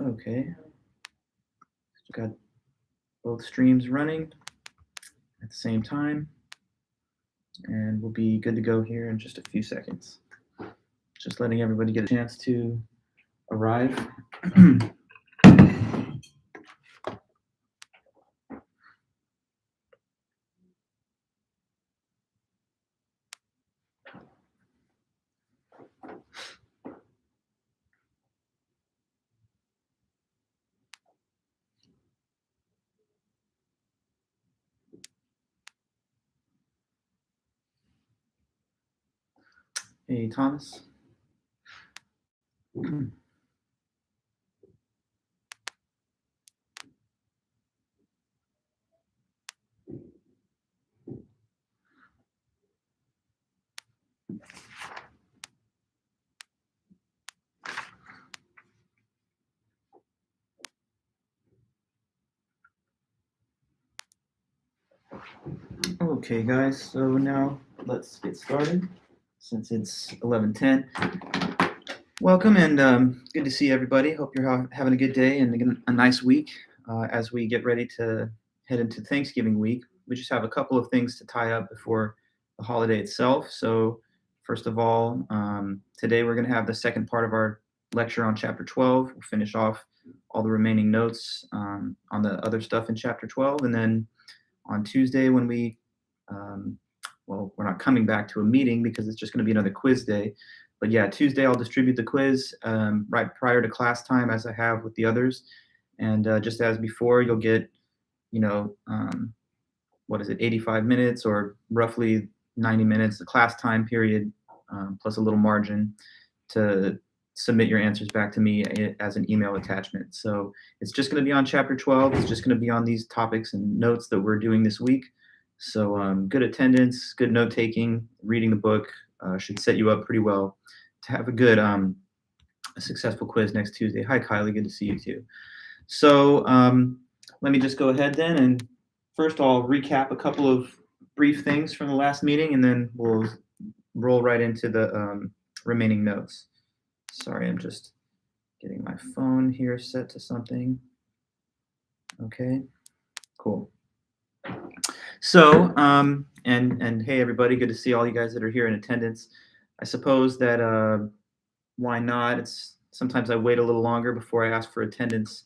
Okay, got both streams running at the same time, and we'll be good to go here in just a few seconds. Just letting everybody get a chance to arrive. Hey, Thomas. Okay, guys, so now let's get started since it's 11:10. Welcome and good to see everybody. Hope you're having a good day and a nice week as we get ready to head into Thanksgiving week. We just have a couple of things to tie up before the holiday itself. So, first of all, today we're going to have the second part of our lecture on Chapter 12. We'll finish off all the remaining notes on the other stuff in Chapter 12. And then on Tuesday, when we're not coming back to a meeting because it's just going to be another quiz day. But yeah, Tuesday I'll distribute the quiz right prior to class time as I have with the others. And just as before, you'll get, 85 minutes or roughly 90 minutes, the class time period, plus a little margin to submit your answers back to me as an email attachment. So it's just going to be on Chapter 12. It's just going to be on these topics and notes that we're doing this week. So good attendance, good note taking, reading the book should set you up pretty well to have a good, a successful quiz next Tuesday. Hi, Kylie. Good to see you too. So let me just go ahead then, and first I'll recap a couple of brief things from the last meeting, and then we'll roll right into the remaining notes. Sorry, I'm just getting my phone here set to something. Okay, cool. So, and hey everybody, good to see all you guys that are here in attendance. I suppose that why not? It's sometimes I wait a little longer before I ask for attendance.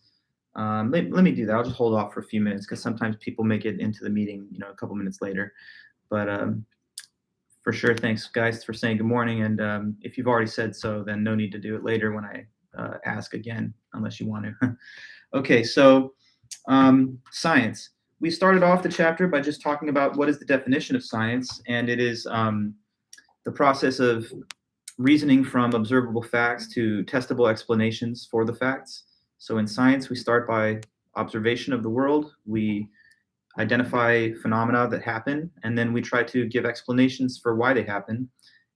Let me do that. I'll just hold off for a few minutes because sometimes people make it into the meeting, a couple minutes later. But for sure, thanks guys for saying good morning. And if you've already said so, then no need to do it later when I ask again, unless you want to. Okay, so science. We started off the chapter by just talking about what is the definition of science, and it is the process of reasoning from observable facts to testable explanations for the facts. So in science, we start by observation of the world. We identify phenomena that happen, and then we try to give explanations for why they happen.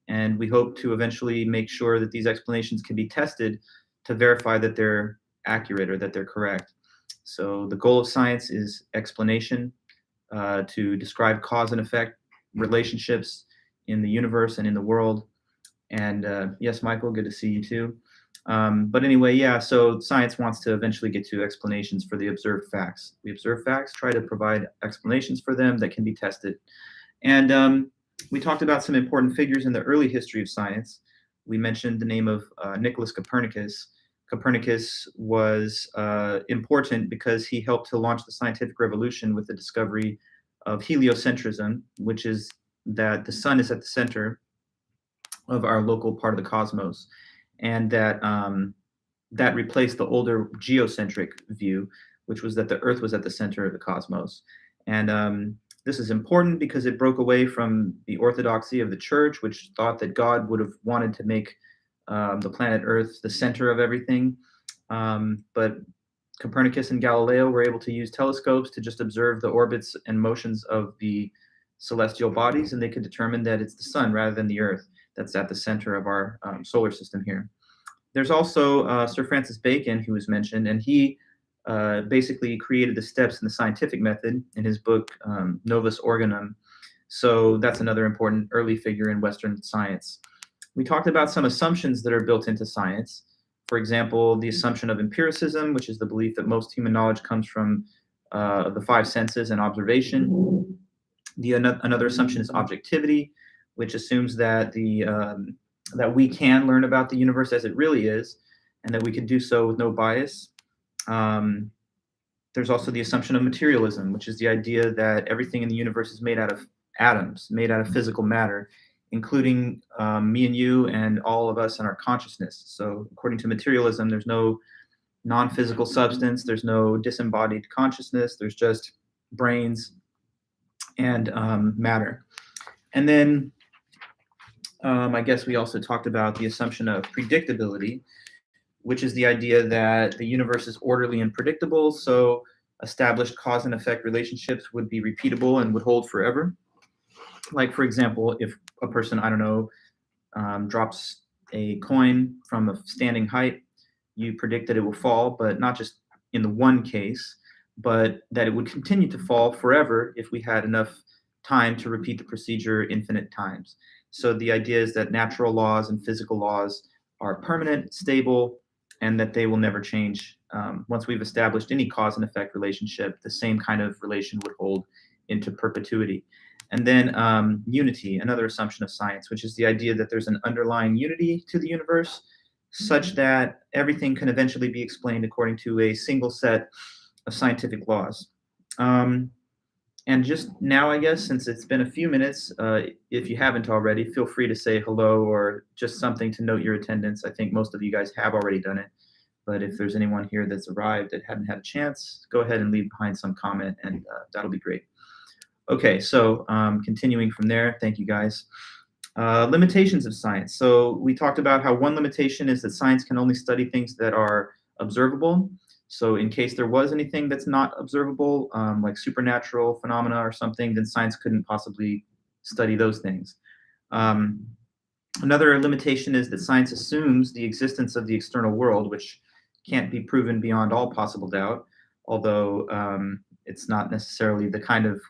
And we hope to eventually make sure that these explanations can be tested to verify that they're accurate or that they're correct. So the goal of science is explanation to describe cause and effect relationships in the universe and in the world. And yes, Michael, good to see you too. But anyway, yeah, so science wants to eventually get to explanations for the observed facts. We observe facts, try to provide explanations for them that can be tested. And we talked about some important figures in the early history of science. We mentioned the name of Nicholas Copernicus. Copernicus was important because he helped to launch the scientific revolution with the discovery of heliocentrism, which is that the sun is at the center of our local part of the cosmos, and that that replaced the older geocentric view, which was that the Earth was at the center of the cosmos. And this is important because it broke away from the orthodoxy of the church, which thought that God would have wanted to make the planet Earth the center of everything. But Copernicus and Galileo were able to use telescopes to just observe the orbits and motions of the celestial bodies, and they could determine that it's the sun rather than the Earth that's at the center of our solar system here. There's also Sir Francis Bacon, who was mentioned, and he basically created the steps in the scientific method in his book Novus Organum. So that's another important early figure in Western science. We talked about some assumptions that are built into science. For example, the assumption of empiricism, which is the belief that most human knowledge comes from the five senses and observation. Another assumption is objectivity, which assumes that that we can learn about the universe as it really is, and that we can do so with no bias. Um, there's also the assumption of materialism, which is the idea that everything in the universe is made out of atoms, made out of physical matter, including me and you and all of us and our consciousness. So, according to materialism, there's no non-physical substance, there's no disembodied consciousness, there's just brains and matter. And then I guess we also talked about the assumption of predictability, which is the idea that the universe is orderly and predictable, so established cause and effect relationships would be repeatable and would hold forever. Like, for example, if a person, I don't know, drops a coin from a standing height, you predict that it will fall, but not just in the one case, but that it would continue to fall forever if we had enough time to repeat the procedure infinite times. So the idea is that natural laws and physical laws are permanent, stable, and that they will never change. Once we've established any cause and effect relationship, the same kind of relation would hold into perpetuity. And then unity, another assumption of science, which is the idea that there's an underlying unity to the universe such that everything can eventually be explained according to a single set of scientific laws. And just now, I guess, since it's been a few minutes, if you haven't already, feel free to say hello or just something to note your attendance. I think most of you guys have already done it. But if there's anyone here that's arrived that hadn't had a chance, go ahead and leave behind some comment, and that'll be great. Okay, so continuing from there, thank you guys. Limitations of science. So we talked about how one limitation is that science can only study things that are observable. So in case there was anything that's not observable, like supernatural phenomena or something, then science couldn't possibly study those things. Another limitation is that science assumes the existence of the external world, which can't be proven beyond all possible doubt, although it's not necessarily the kind of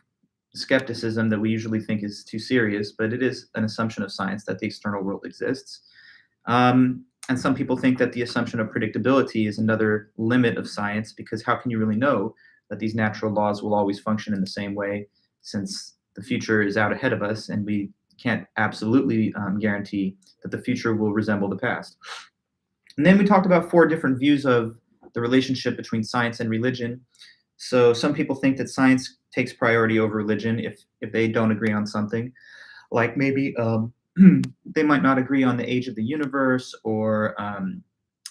skepticism that we usually think is too serious, but it is an assumption of science that the external world exists. And some people think that the assumption of predictability is another limit of science, because how can you really know that these natural laws will always function in the same way, since the future is out ahead of us and we can't absolutely guarantee that the future will resemble the past. And then we talked about 4 different views of the relationship between science and religion. So some people think that science takes priority over religion if they don't agree on something, like maybe they might not agree on the age of the universe, or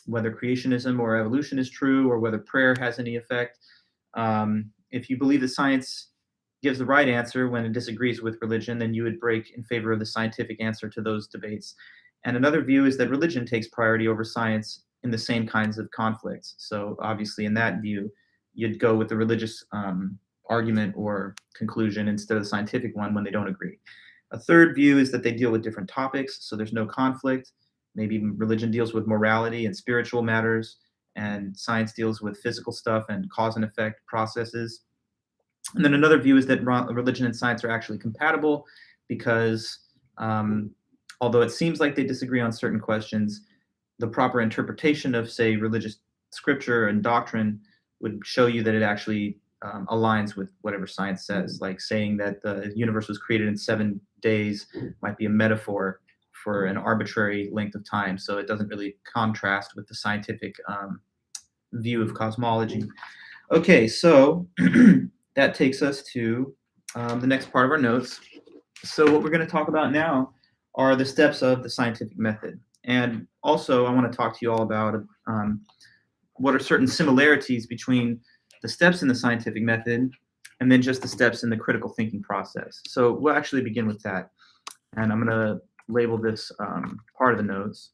whether creationism or evolution is true, or whether prayer has any effect. If you believe that science gives the right answer when it disagrees with religion, then you would break in favor of the scientific answer to those debates. And another view is that religion takes priority over science in the same kinds of conflicts. So obviously, in that view, you'd go with the religious argument or conclusion instead of the scientific one when they don't agree. A third view is that they deal with different topics, so there's no conflict. Maybe religion deals with morality and spiritual matters, and science deals with physical stuff and cause and effect processes. And then another view is that religion and science are actually compatible, because although it seems like they disagree on certain questions, the proper interpretation of, say, religious scripture and doctrine would show you that it actually aligns with whatever science says. Like saying that the universe was created in 7 days might be a metaphor for an arbitrary length of time, so it doesn't really contrast with the scientific view of cosmology. Okay, so that takes us to the next part of our notes. So what we're going to talk about now are the steps of the scientific method. And also, I want to talk to you all about what are certain similarities between the steps in the scientific method and then just the steps in the critical thinking process. So we'll actually begin with that. And I'm going to label this part of the notes.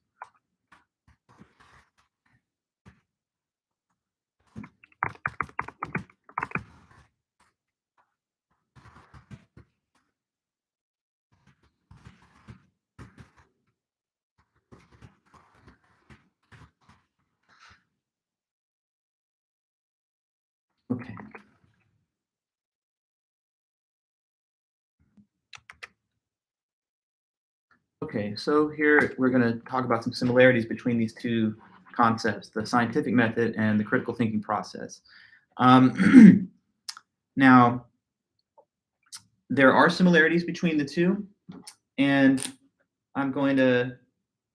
Okay. Okay, so here we're going to talk about some similarities between these two concepts, the scientific method and the critical thinking process. Now, there are similarities between the two, and I'm going to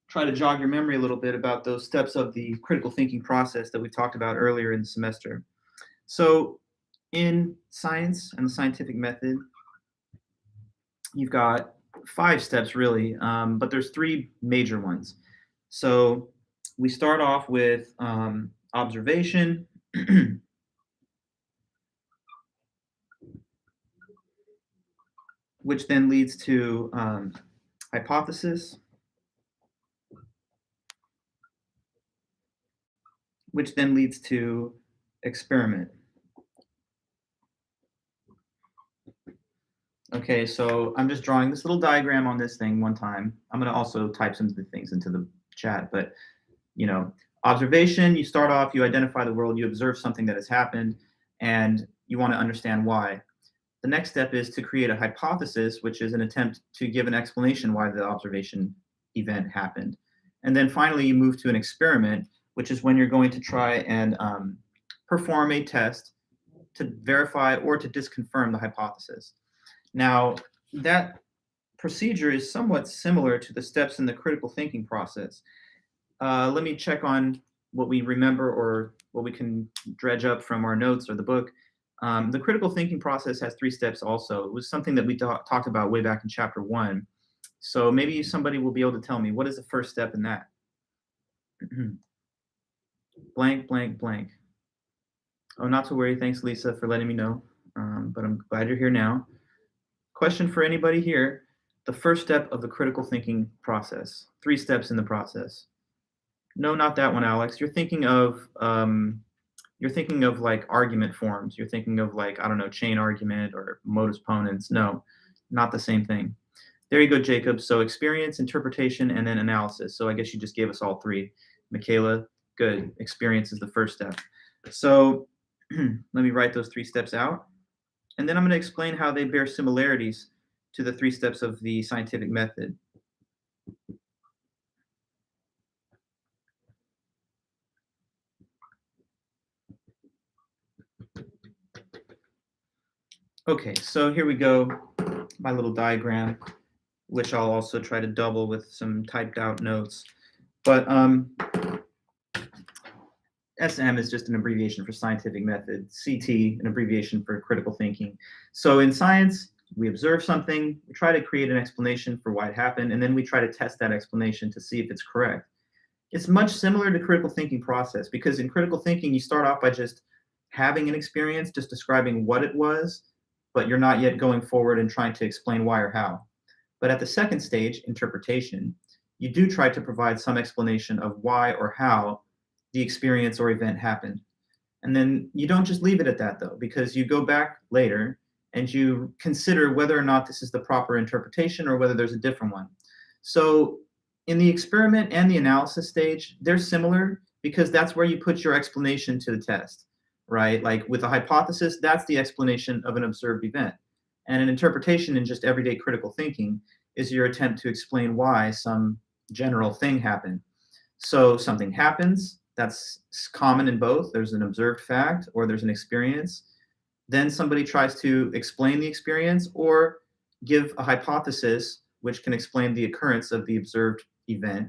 try to jog your memory a little bit about those steps of the critical thinking process that we talked about earlier in the semester. So in science and the scientific method, you've got 5 steps really, but there's 3 major ones. So we start off with observation, which then leads to hypothesis, which then leads to experiment. Okay, so I'm just drawing this little diagram on this thing one time. I'm going to also type some of the things into the chat, but observation, you start off, you identify the world, you observe something that has happened, and you want to understand why. The next step is to create a hypothesis, which is an attempt to give an explanation why the observation event happened. And then finally, you move to an experiment, which is when you're going to try and perform a test to verify or to disconfirm the hypothesis. Now, that procedure is somewhat similar to the steps in the critical thinking process. Let me check on what we remember or what we can dredge up from our notes or the book. The critical thinking process has 3 steps also. It was something that we talked about way back in chapter 1. So maybe somebody will be able to tell me, what is the first step in that? Blank, blank, blank. Oh, not to worry. Thanks, Lisa, for letting me know. But I'm glad you're here now. Question for anybody here. The first step of the critical thinking process. 3 steps in the process. No, not that one, Alex. You're thinking of like argument forms. You're thinking of like, I don't know, chain argument or modus ponens. No, not the same thing. There you go, Jacob. So experience, interpretation, and then analysis. So I guess you just gave us all 3. Michaela, good. Experience is the first step. So let me write those 3 steps out. And then I'm going to explain how they bear similarities to the 3 steps of the scientific method. Okay, so here we go, my little diagram, which I'll also try to double with some typed out notes. But SM is just an abbreviation for scientific method, CT, an abbreviation for critical thinking. So in science, we observe something, we try to create an explanation for why it happened, and then we try to test that explanation to see if it's correct. It's much similar to critical thinking process, because in critical thinking, you start off by just having an experience, just describing what it was, but you're not yet going forward and trying to explain why or how. But at the second stage, interpretation, you do try to provide some explanation of why or how the experience or event happened. And then you don't just leave it at that, though, because you go back later and you consider whether or not this is the proper interpretation or whether there's a different one. So in the experiment and the analysis stage, they're similar because that's where you put your explanation to the test, right? Like with a hypothesis, that's the explanation of an observed event. And an interpretation in just everyday critical thinking is your attempt to explain why some general thing happened. So something happens, that's common in both. There's an observed fact or there's an experience. Then somebody tries to explain the experience or give a hypothesis which can explain the occurrence of the observed event.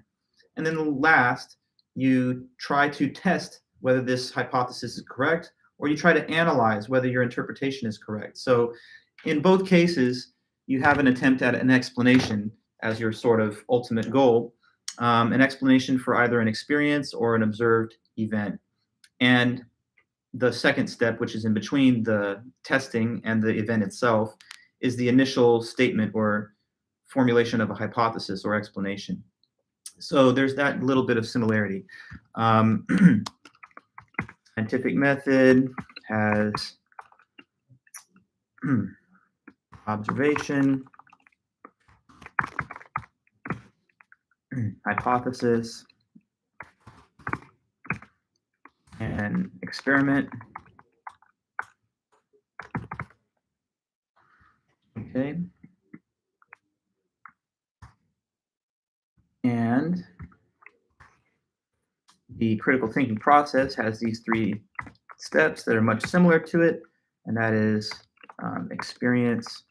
And then last, you try to test whether this hypothesis is correct, or you try to analyze whether your interpretation is correct. So in both cases, you have an attempt at an explanation as your sort of ultimate goal, an explanation for either an experience or an observed event. And the second step, which is in between the testing and the event itself, is the initial statement or formulation of a hypothesis or explanation. So there's that little bit of similarity. Scientific method has observation, hypothesis, and experiment. Okay. And The critical thinking process has these 3 steps that are much similar to it, and that is experience,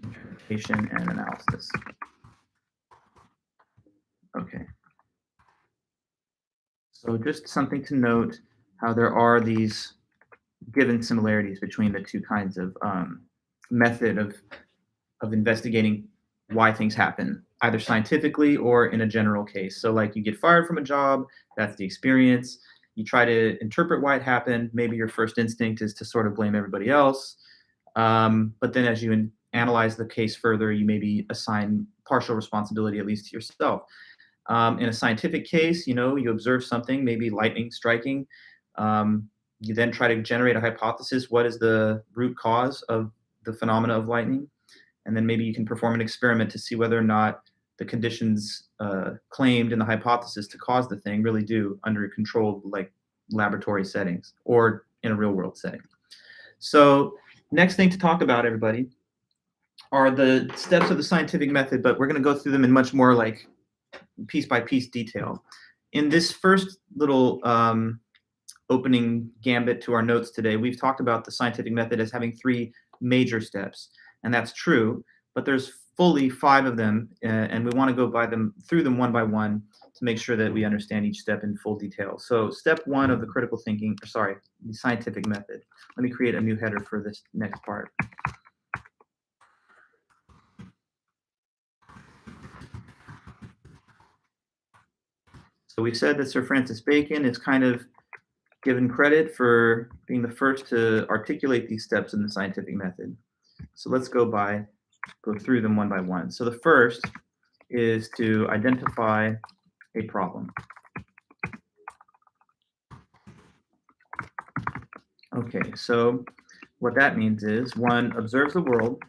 interpretation, and analysis. Okay. So just something to note, how there are these given similarities between the 2 kinds of method of investigating why things happen, either scientifically or in a general case. So, like, you get fired from a job, that's the experience. You try to interpret why it happened. Maybe your first instinct is to sort of blame everybody else. But then as you analyze the case further, you maybe assign partial responsibility, at least to yourself. In a scientific case, you observe something, maybe lightning striking. You then try to generate a hypothesis. What is the root cause of the phenomena of lightning? And then maybe you can perform an experiment to see whether or not the conditions claimed in the hypothesis to cause the thing really do under controlled, like, laboratory settings or in a real world setting. So next thing to talk about, everybody, are the steps of the scientific method, but we're going to go through them in much more like piece by piece detail. In this first little opening gambit to our notes today, we've talked about the scientific method as having 3 major steps, and that's true, but there's fully 5 of them, and we want to go through them one by one to make sure that we understand each step in full detail. So step 1 of the the scientific method. Let me create a new header for this next part. So we said that Sir Francis Bacon is kind of given credit for being the first to articulate these steps in the scientific method. So let's go through them one by one. So the first is to identify a problem. Okay, so what that means is one observes the world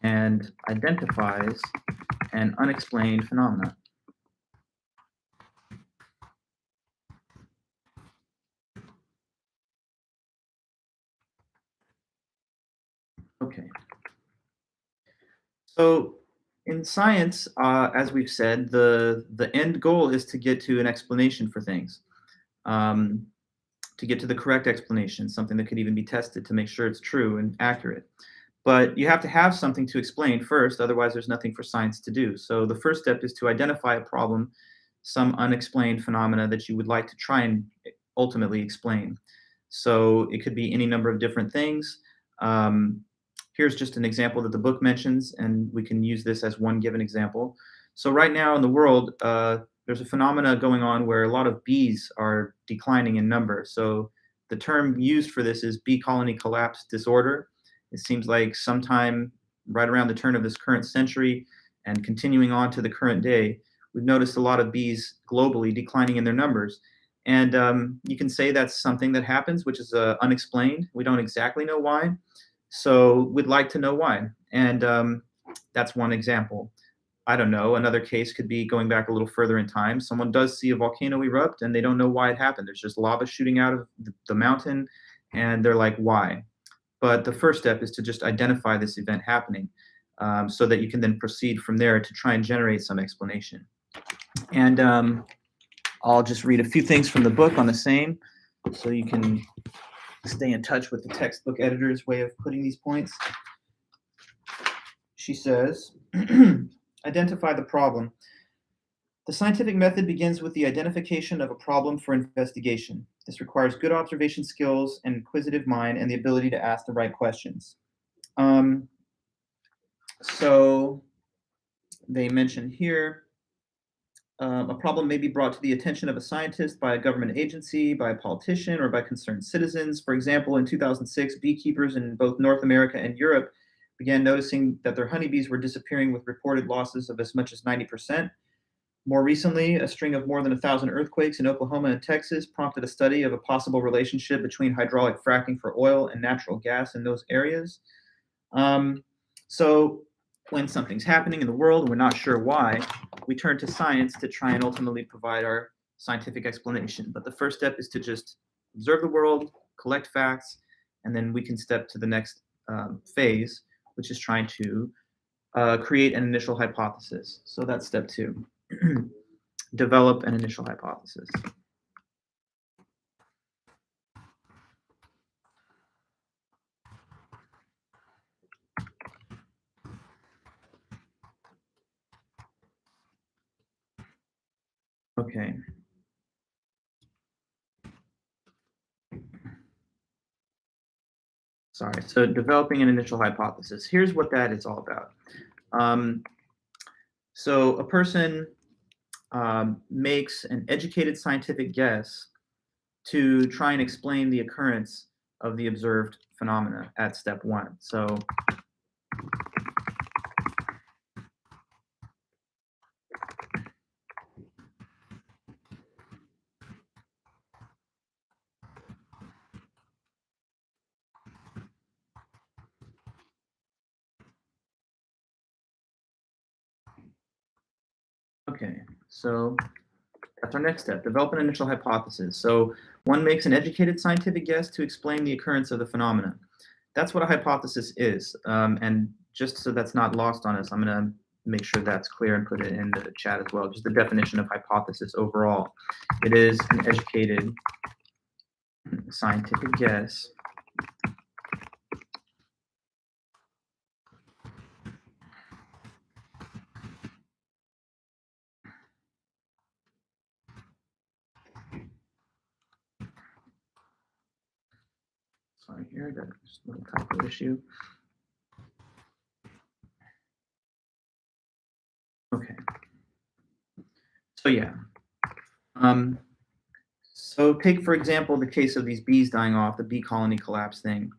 and identifies an unexplained phenomena. Okay. So in science, as we've said, the end goal is to get to an explanation for things, to get to the correct explanation, something that could even be tested to make sure it's true and accurate. But you have to have something to explain first, otherwise there's nothing for science to do. So the first step is to identify a problem, some unexplained phenomena that you would like to try and ultimately explain. So it could be any number of different things. Here's just an example that the book mentions, and we can use this as one given example. So right now in the world, there's a phenomena going on where a lot of bees are declining in number. So the term used for this is bee colony collapse disorder. It seems like sometime right around the turn of this current century and continuing on to the current day, we've noticed a lot of bees globally declining in their numbers. And you can say that's something that happens, which is unexplained. We don't exactly know why. So we'd like to know why. And that's one example. I don't know. Another case could be going back a little further in time. Someone does see a volcano erupt and they don't know why it happened. There's just lava shooting out of the mountain and they're like, why? But the first step is to just identify this event happening so that you can then proceed from there to try and generate some explanation. And I'll just read a few things from the book on the same so you can stay in touch with the textbook editor's way of putting these points. She says, identify the problem. The scientific method begins with the identification of a problem for investigation. This requires good observation skills, an inquisitive mind, and the ability to ask the right questions. So they mention here, a problem may be brought to the attention of a scientist by a government agency, by a politician, or by concerned citizens. For example, in 2006, beekeepers in both North America and Europe began noticing that their honeybees were disappearing with reported losses of as much as 90%. More recently, a string of more than 1,000 earthquakes in Oklahoma and Texas prompted a study of a possible relationship between hydraulic fracking for oil and natural gas in those areas. So when something's happening in the world and we're not sure why, we turn to science to try and ultimately provide our scientific explanation. But the first step is to just observe the world, collect facts, and then we can step to the next phase, which is trying to create an initial hypothesis. So that's step 2. Develop an initial hypothesis. Okay. Sorry. So developing an initial hypothesis. Here's what that is all about. Um, so a person makes an educated scientific guess to try and explain the occurrence of the observed phenomena at step 1. So okay, so that's our next step. Develop an initial hypothesis. So one makes an educated scientific guess to explain the occurrence of the phenomena. That's what a hypothesis is. And just so that's not lost on us, I'm going to make sure that's clear and put it in the chat as well. Just the definition of hypothesis overall. It is an educated scientific guess sorry here, got just a little typo issue. Okay. So yeah. So take, for example, the case of these bees dying off, the bee colony collapse thing.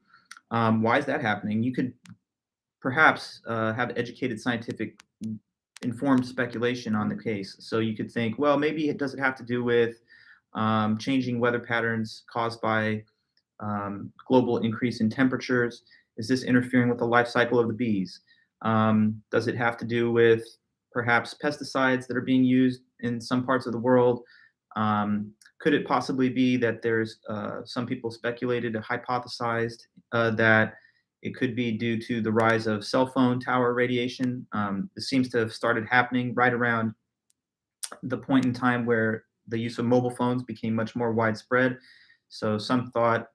Why is that happening? You could perhaps have educated scientific informed speculation on the case. So you could think, well, maybe it doesn't have to do with changing weather patterns caused by global increase in temperatures. Is this interfering with the life cycle of the bees? Does it have to do with perhaps pesticides that are being used in some parts of the world? Could it possibly be that there's some people speculated or hypothesized that it could be due to the rise of cell phone tower radiation? This seems to have started happening right around the point in time where the use of mobile phones became much more widespread. So some thought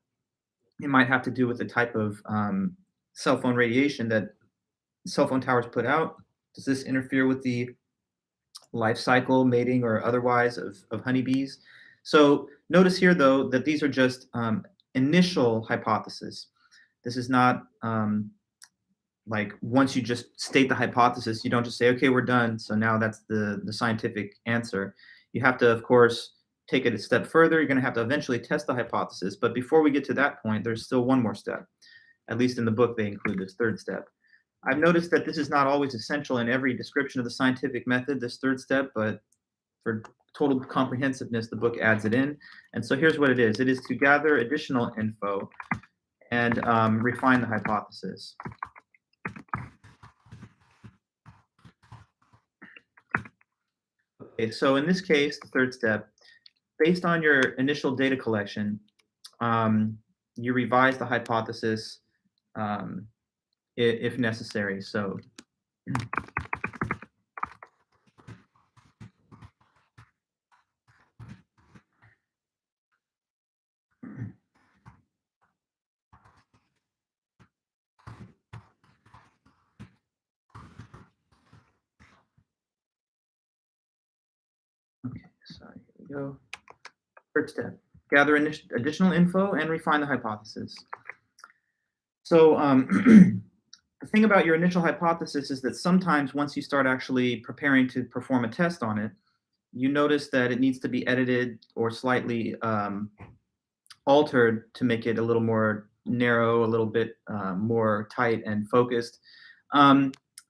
it might have to do with the type of cell phone radiation that cell phone towers put out. Does this interfere with the life cycle, mating, or otherwise of honeybees? So notice here, though, that these are just initial hypotheses. This is not like once you just state the hypothesis, you don't just say, okay, we're done. So now that's the scientific answer. You have to, of course, take it a step further. You're going to have to eventually test the hypothesis. But before we get to that point, there's still one more step. At least in the book, they include this third step. I've noticed that this is not always essential in every description of the scientific method, this third step, but for total comprehensiveness, the book adds it in. And so here's what it is. It is to gather additional info and refine the hypothesis. Okay, so in this case, the third step, based on your initial data collection, you revise the hypothesis if necessary. So okay, sorry, here we go. Third step, gather additional info and refine the hypothesis. So the thing about your initial hypothesis is that sometimes once you start actually preparing to perform a test on it, you notice that it needs to be edited or slightly altered to make it a little more narrow, a little bit more tight and focused.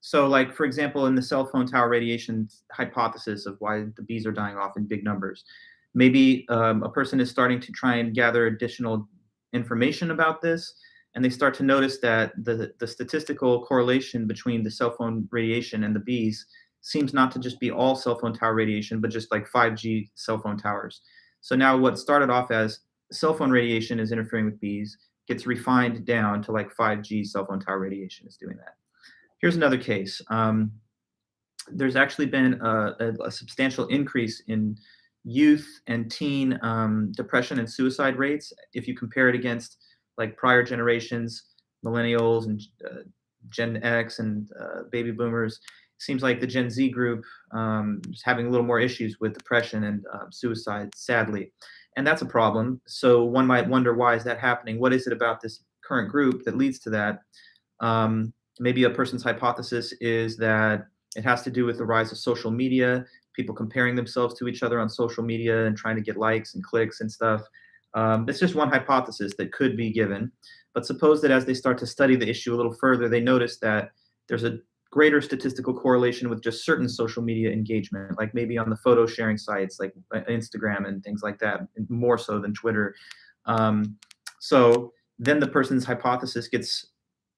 So like, for example, in the cell phone tower radiation hypothesis of why the bees are dying off in big numbers, maybe a person is starting to try and gather additional information about this, and they start to notice that the statistical correlation between the cell phone radiation and the bees seems not to just be all cell phone tower radiation, but just like 5G cell phone towers. So now what started off as cell phone radiation is interfering with bees gets refined down to like 5G cell phone tower radiation is doing that. Here's another case. There's actually been a substantial increase in youth and teen depression and suicide rates if you compare it against like prior generations, millennials and Gen X and baby boomers. Seems like the Gen Z group is having a little more issues with depression and suicide, sadly, and that's a problem. So one might wonder, why is that happening? What is it about this current group that leads to that? Maybe a person's hypothesis is that it has to do with the rise of social media, people comparing themselves to each other on social media and trying to get likes and clicks and stuff. It's just one hypothesis that could be given. But suppose that as they start to study the issue a little further, they notice that there's a greater statistical correlation with just certain social media engagement, like maybe on the photo sharing sites like Instagram and things like that, more so than Twitter. So then the person's hypothesis gets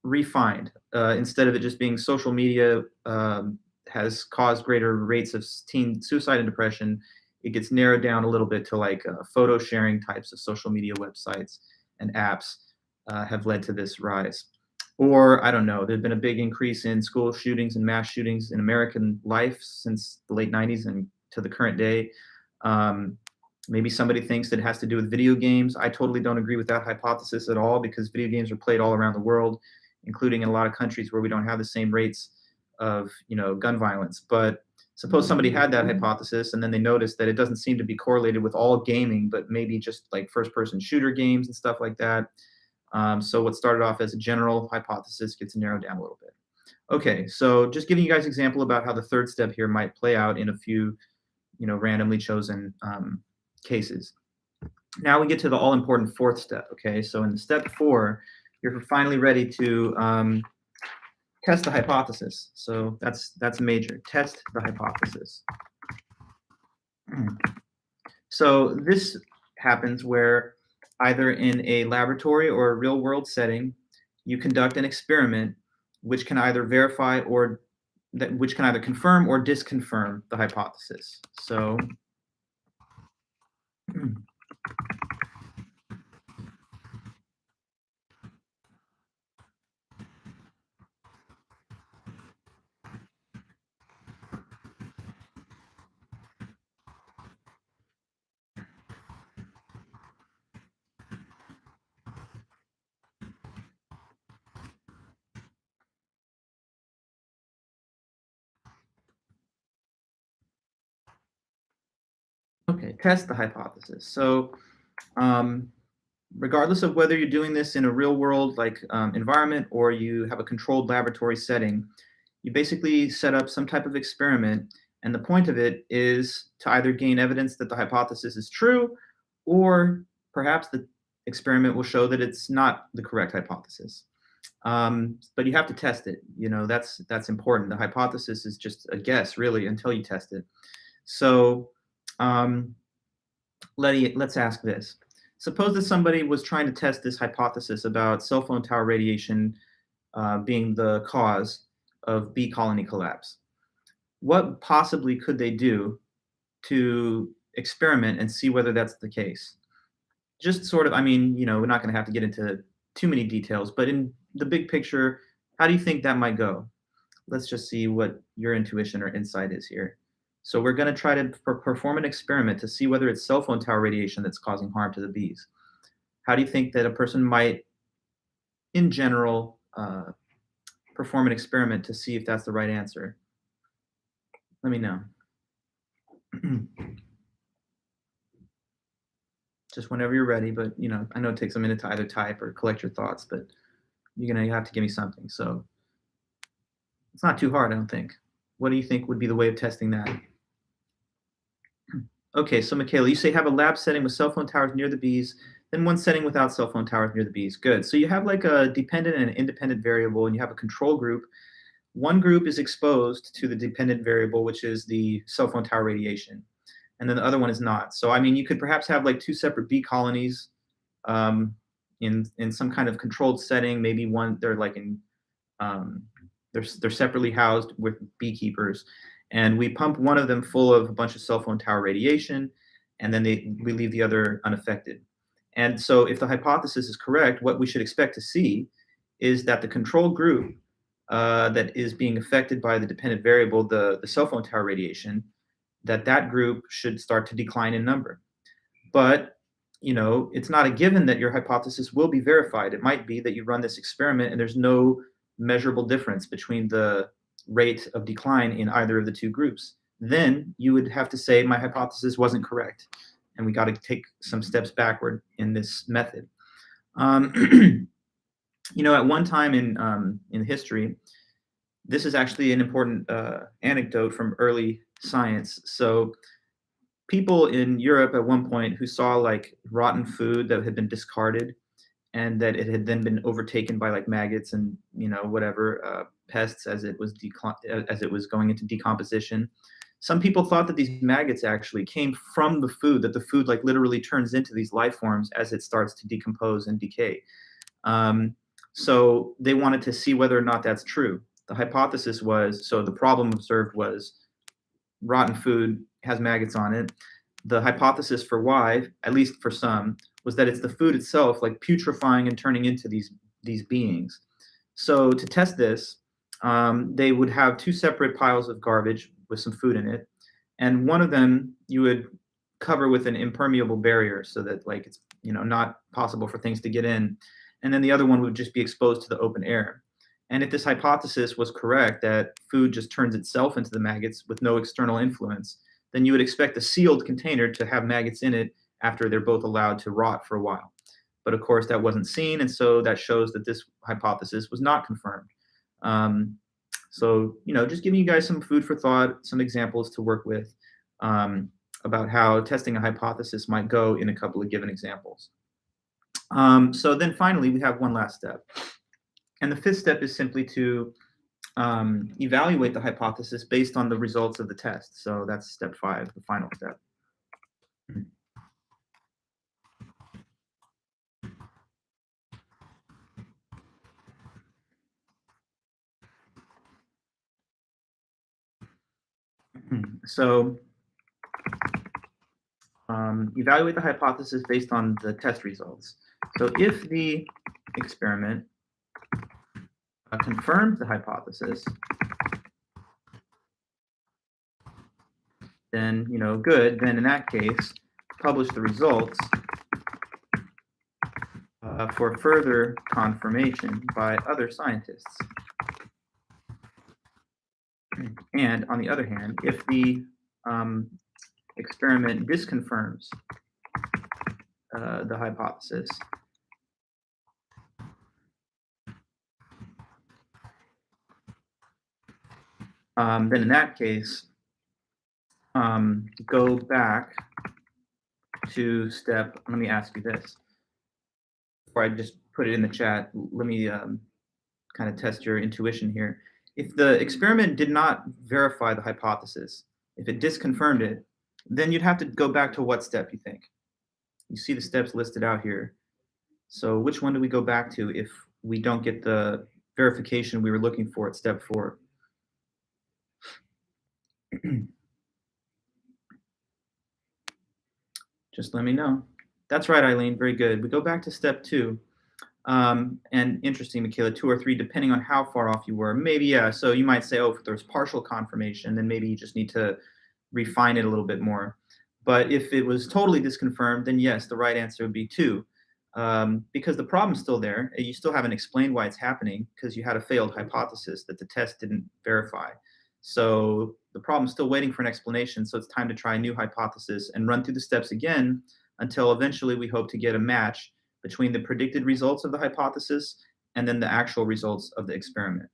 refined. Instead of it just being social media has caused greater rates of teen suicide and depression, it gets narrowed down a little bit to like photo sharing types of social media websites and apps have led to this rise. Or I don't know, there's been a big increase in school shootings and mass shootings in American life since the late 90s and to the current day. Maybe somebody thinks that it has to do with video games. I totally don't agree with that hypothesis at all, because video games are played all around the world, including in a lot of countries where we don't have the same rates of, gun violence. But suppose somebody had that hypothesis and then they noticed that it doesn't seem to be correlated with all gaming, but maybe just like first-person shooter games and stuff like that. So what started off as a general hypothesis gets narrowed down a little bit. Okay, so just giving you guys an example about how the third step here might play out in a few, randomly chosen cases. Now we get to the all-important fourth step. Okay, so in step 4, you're finally ready to test the hypothesis. So that's major. Test the hypothesis. So this happens where either in a laboratory or a real-world setting, you conduct an experiment which can either verify or which can either confirm or disconfirm the hypothesis. So okay, test the hypothesis. So regardless of whether you're doing this in a real world environment or you have a controlled laboratory setting, you basically set up some type of experiment, and the point of it is to either gain evidence that the hypothesis is true, or perhaps the experiment will show that it's not the correct hypothesis. But you have to test it. That's important. The hypothesis is just a guess, really, until you test it. So let's ask this. Suppose that somebody was trying to test this hypothesis about cell phone tower radiation being the cause of bee colony collapse. What possibly could they do to experiment and see whether that's the case? Just sort of, we're not going to have to get into too many details, but in the big picture, how do you think that might go? Let's just see what your intuition or insight is here. So we're going to try to perform an experiment to see whether it's cell phone tower radiation that's causing harm to the bees. How do you think that a person might, in general, perform an experiment to see if that's the right answer? Let me know. Just whenever you're ready, but I know it takes a minute to either type or collect your thoughts, but you have to give me something. So it's not too hard, I don't think. What do you think would be the way of testing that? Okay, so Michaela, you say have a lab setting with cell phone towers near the bees, then one setting without cell phone towers near the bees. Good. So you have like a dependent and an independent variable, and you have a control group. One group is exposed to the dependent variable, which is the cell phone tower radiation, and then the other one is not. So you could perhaps have like 2 separate bee colonies in some kind of controlled setting. Maybe one they're like in they're separately housed with beekeepers, and we pump one of them full of a bunch of cell phone tower radiation, and then we leave the other unaffected. And so if the hypothesis is correct, what we should expect to see is that the control group that is being affected by the dependent variable, the cell phone tower radiation, that group should start to decline in number. But it's not a given that your hypothesis will be verified. It might be that you run this experiment and there's no measurable difference between the rate of decline in either of the two groups. Then you would have to say my hypothesis wasn't correct, and we got to take some steps backward in this method. At one time in history, this is actually an important anecdote from early science. So people in Europe at one point who saw like rotten food that had been discarded and that it had then been overtaken by like maggots and whatever pests as it was going into decomposition. Some people thought that these maggots actually came from the food, that the food like literally turns into these life forms as it starts to decompose and decay. So they wanted to see whether or not that's true. The hypothesis was, so the problem observed was rotten food has maggots on it. The hypothesis for why, at least for some, was that it's the food itself like putrefying and turning into these beings. So to test this, they would have two separate piles of garbage with some food in it, and one of them you would cover with an impermeable barrier so that like it's not possible for things to get in, and then the other one would just be exposed to the open air. And if this hypothesis was correct, that food just turns itself into the maggots with no external influence, then you would expect a sealed container to have maggots in it after they're both allowed to rot for a while. But of course, that wasn't seen, and so that shows that this hypothesis was not confirmed. So, just giving you guys some food for thought, some examples to work with about how testing a hypothesis might go in a couple of given examples. So then finally, we have one last step. And the fifth step is simply to evaluate the hypothesis based on the results of the test. So that's step 5, the final step. So evaluate the hypothesis based on the test results. So if the experiment confirms the hypothesis, then, good. Then in that case, publish the results for further confirmation by other scientists. And on the other hand, if the experiment disconfirms the hypothesis, then in that case, go back to step, let me ask you this. Before I just put it in the chat, let me kind of test your intuition here. If the experiment did not verify the hypothesis, if it disconfirmed it, then you'd have to go back to what step you think? You see the steps listed out here. So which one do we go back to if we don't get the verification we were looking for at step 4? Just let me know. That's right, Eileen. Very good. We go back to step 2. And interesting, Michaela, 2 or 3, depending on how far off you were. Maybe, yeah. So you might say, oh, if there's partial confirmation, then maybe you just need to refine it a little bit more. But if it was totally disconfirmed, then yes, the right answer would be 2. Because the problem's still there. You still haven't explained why it's happening because you had a failed hypothesis that the test didn't verify. So the problem's still waiting for an explanation. So it's time to try a new hypothesis and run through the steps again until eventually we hope to get a match between the predicted results of the hypothesis and then the actual results of the experiment.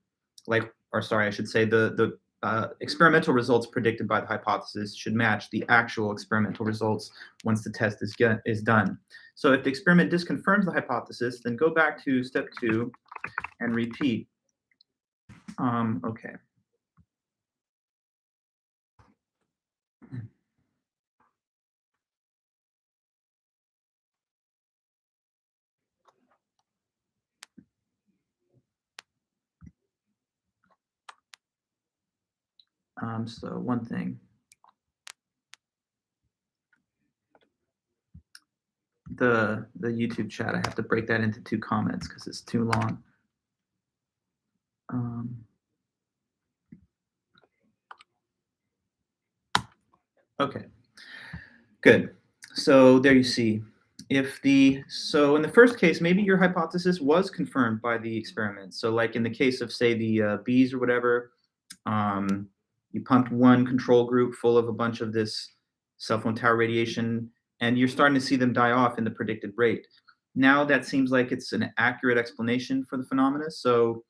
I should say the experimental results predicted by the hypothesis should match the actual experimental results once the test is done. So if the experiment disconfirms the hypothesis, then go back to step 2 and repeat. Okay. So one thing. The YouTube chat, I have to break that into 2 comments because it's too long. Okay, good. So there you see. So in the first case, maybe your hypothesis was confirmed by the experiment. So like in the case of say the bees or whatever, um, you pumped one control group full of a bunch of this cell phone tower radiation, and you're starting to see them die off in the predicted rate. Now that seems like it's an accurate explanation for the phenomena. So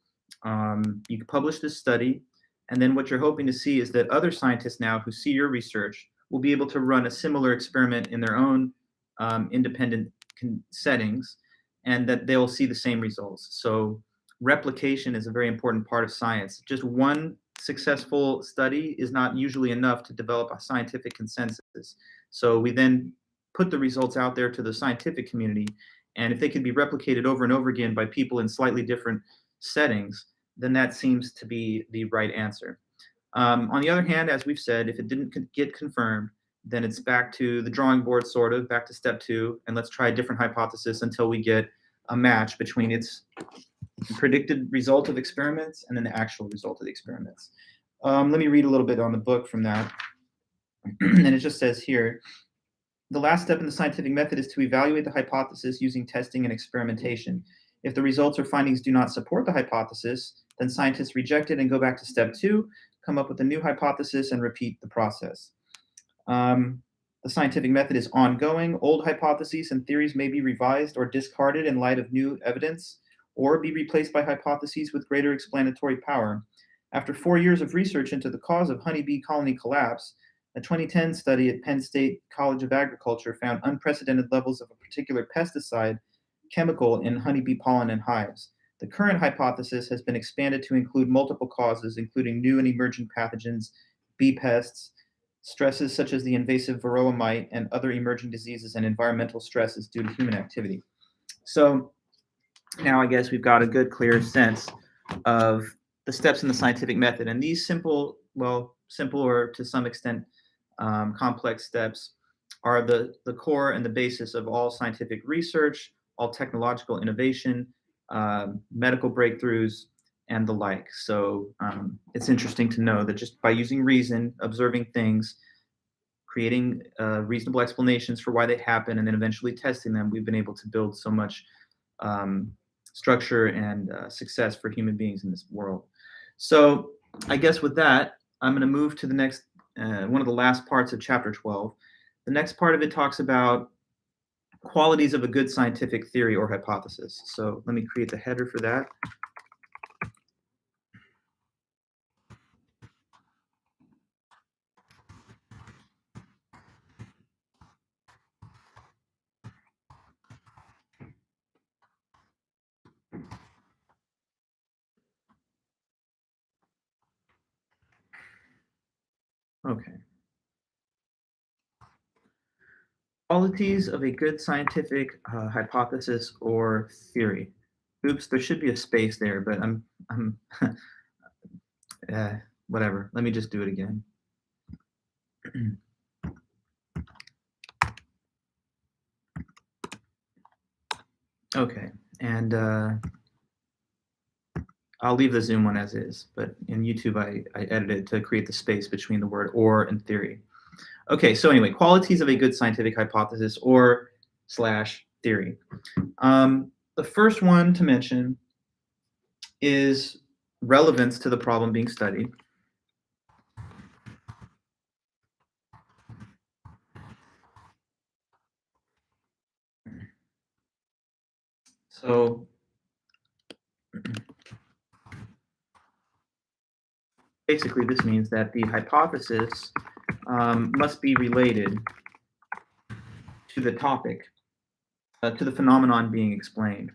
you publish this study, and then what you're hoping to see is that other scientists now who see your research will be able to run a similar experiment in their own independent settings, and that they'll see the same results. So replication is a very important part of science. Just one successful study is not usually enough to develop a scientific consensus. So we then put the results out there to the scientific community, and if they can be replicated over and over again by people in slightly different settings, then that seems to be the right answer. On the other hand, as we've said, if it didn't get confirmed, then it's back to the drawing board, sort of, back to step two, and let's try a different hypothesis until we get a match between its predicted result of experiments and then the actual result of the experiments. Let me read a little bit on the book from that. And it just says here, the last step in the scientific method is to evaluate the hypothesis using testing and experimentation. If the results or findings do not support the hypothesis, then scientists reject it and go back to step two, come up with a new hypothesis, and repeat the process. The scientific method is ongoing. Old hypotheses and theories may be revised or discarded in light of new evidence, or be replaced by hypotheses with greater explanatory power. After 4 years of research into the cause of honeybee colony collapse, a 2010 study at Penn State College of Agriculture found unprecedented levels of a particular pesticide chemical in honeybee pollen and hives. The current hypothesis has been expanded to include multiple causes, including new and emerging pathogens, bee pests, stresses such as the invasive varroa mite, and other emerging diseases and environmental stresses due to human activity. So now I guess we've got a good, clear sense of the steps in the scientific method. And these simple or to some extent complex steps are the core and the basis of all scientific research, all technological innovation, medical breakthroughs, and the like. So it's interesting to know that just by using reason, observing things, creating reasonable explanations for why they happen, and then eventually testing them, we've been able to build so much structure and success for human beings in this world. So I guess with that, I'm going to move to the next, one of the last parts of chapter 12. The next part of it talks about qualities of a good scientific theory or hypothesis. So let me create the header for that. Okay. Qualities of a good scientific hypothesis or theory. Oops, there should be a space there, but I'm whatever. Let me just do it again. Okay, and I'll leave the Zoom one as is, but in YouTube I edited to create the space between the word or and theory. Okay, so anyway, qualities of a good scientific hypothesis or slash theory. The first one to mention is relevance to the problem being studied. So basically this means that the hypothesis must be related to the topic, to the phenomenon being explained.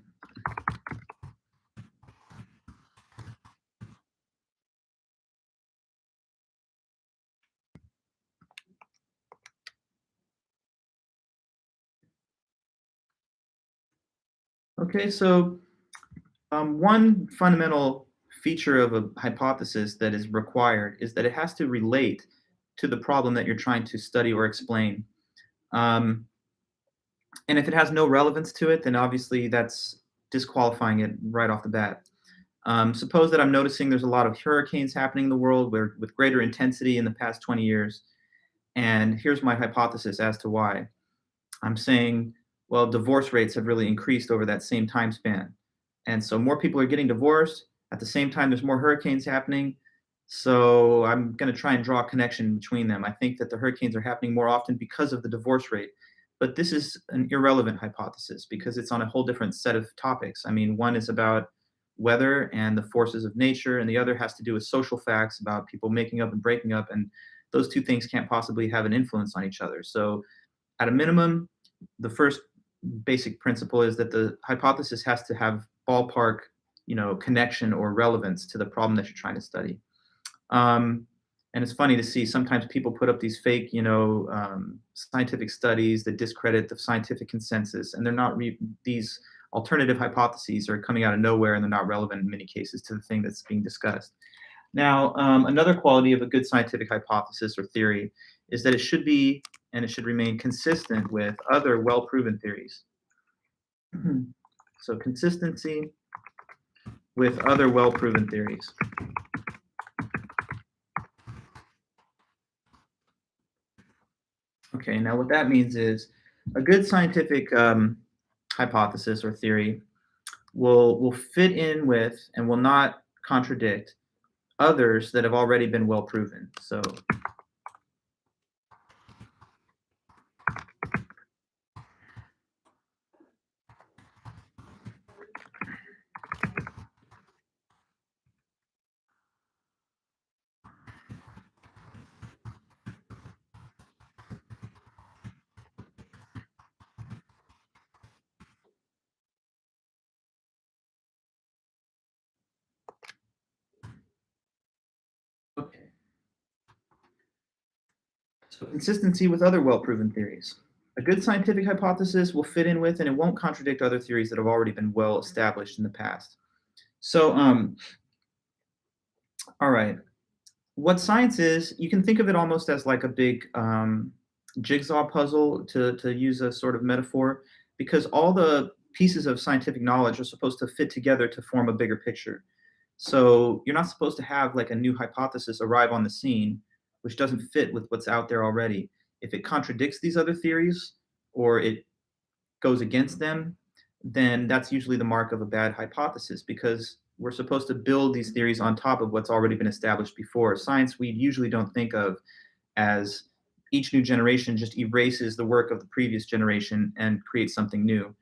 Okay, so one fundamental feature of a hypothesis that is required is that it has to relate to the problem that you're trying to study or explain. And if it has no relevance to it, then obviously that's disqualifying it right off the bat. Suppose that I'm noticing there's a lot of hurricanes happening in the world with greater intensity in the past 20 years. And here's my hypothesis as to why. I'm saying, well, divorce rates have really increased over that same time span. And so more people are getting divorced. At the same time, there's more hurricanes happening. So I'm going to try and draw a connection between them. I think that the hurricanes are happening more often because of the divorce rate. But this is an irrelevant hypothesis because it's on a whole different set of topics. I mean, one is about weather and the forces of nature, and the other has to do with social facts about people making up and breaking up. And those two things can't possibly have an influence on each other. So at a minimum, the first basic principle is that the hypothesis has to have ballpark, connection or relevance to the problem that you're trying to study. And it's funny to see sometimes people put up these fake, scientific studies that discredit the scientific consensus, and they're not these alternative hypotheses are coming out of nowhere, and they're not relevant in many cases to the thing that's being discussed. Now, another quality of a good scientific hypothesis or theory is that it should be and it should remain consistent with other well-proven theories. So consistency with other well-proven theories. Okay, now what that means is a good scientific hypothesis or theory will fit in with and will not contradict others that have already been well proven. So okay. So consistency with other well-proven theories. A good scientific hypothesis will fit in with and it won't contradict other theories that have already been well established in the past. So, all right. What science is, you can think of it almost as like a big jigsaw puzzle, to use a sort of metaphor, because all the pieces of scientific knowledge are supposed to fit together to form a bigger picture. So you're not supposed to have like a new hypothesis arrive on the scene, which doesn't fit with what's out there already. If it contradicts these other theories or it goes against them, then that's usually the mark of a bad hypothesis because we're supposed to build these theories on top of what's already been established before. Science, we usually don't think of as each new generation just erases the work of the previous generation and creates something new.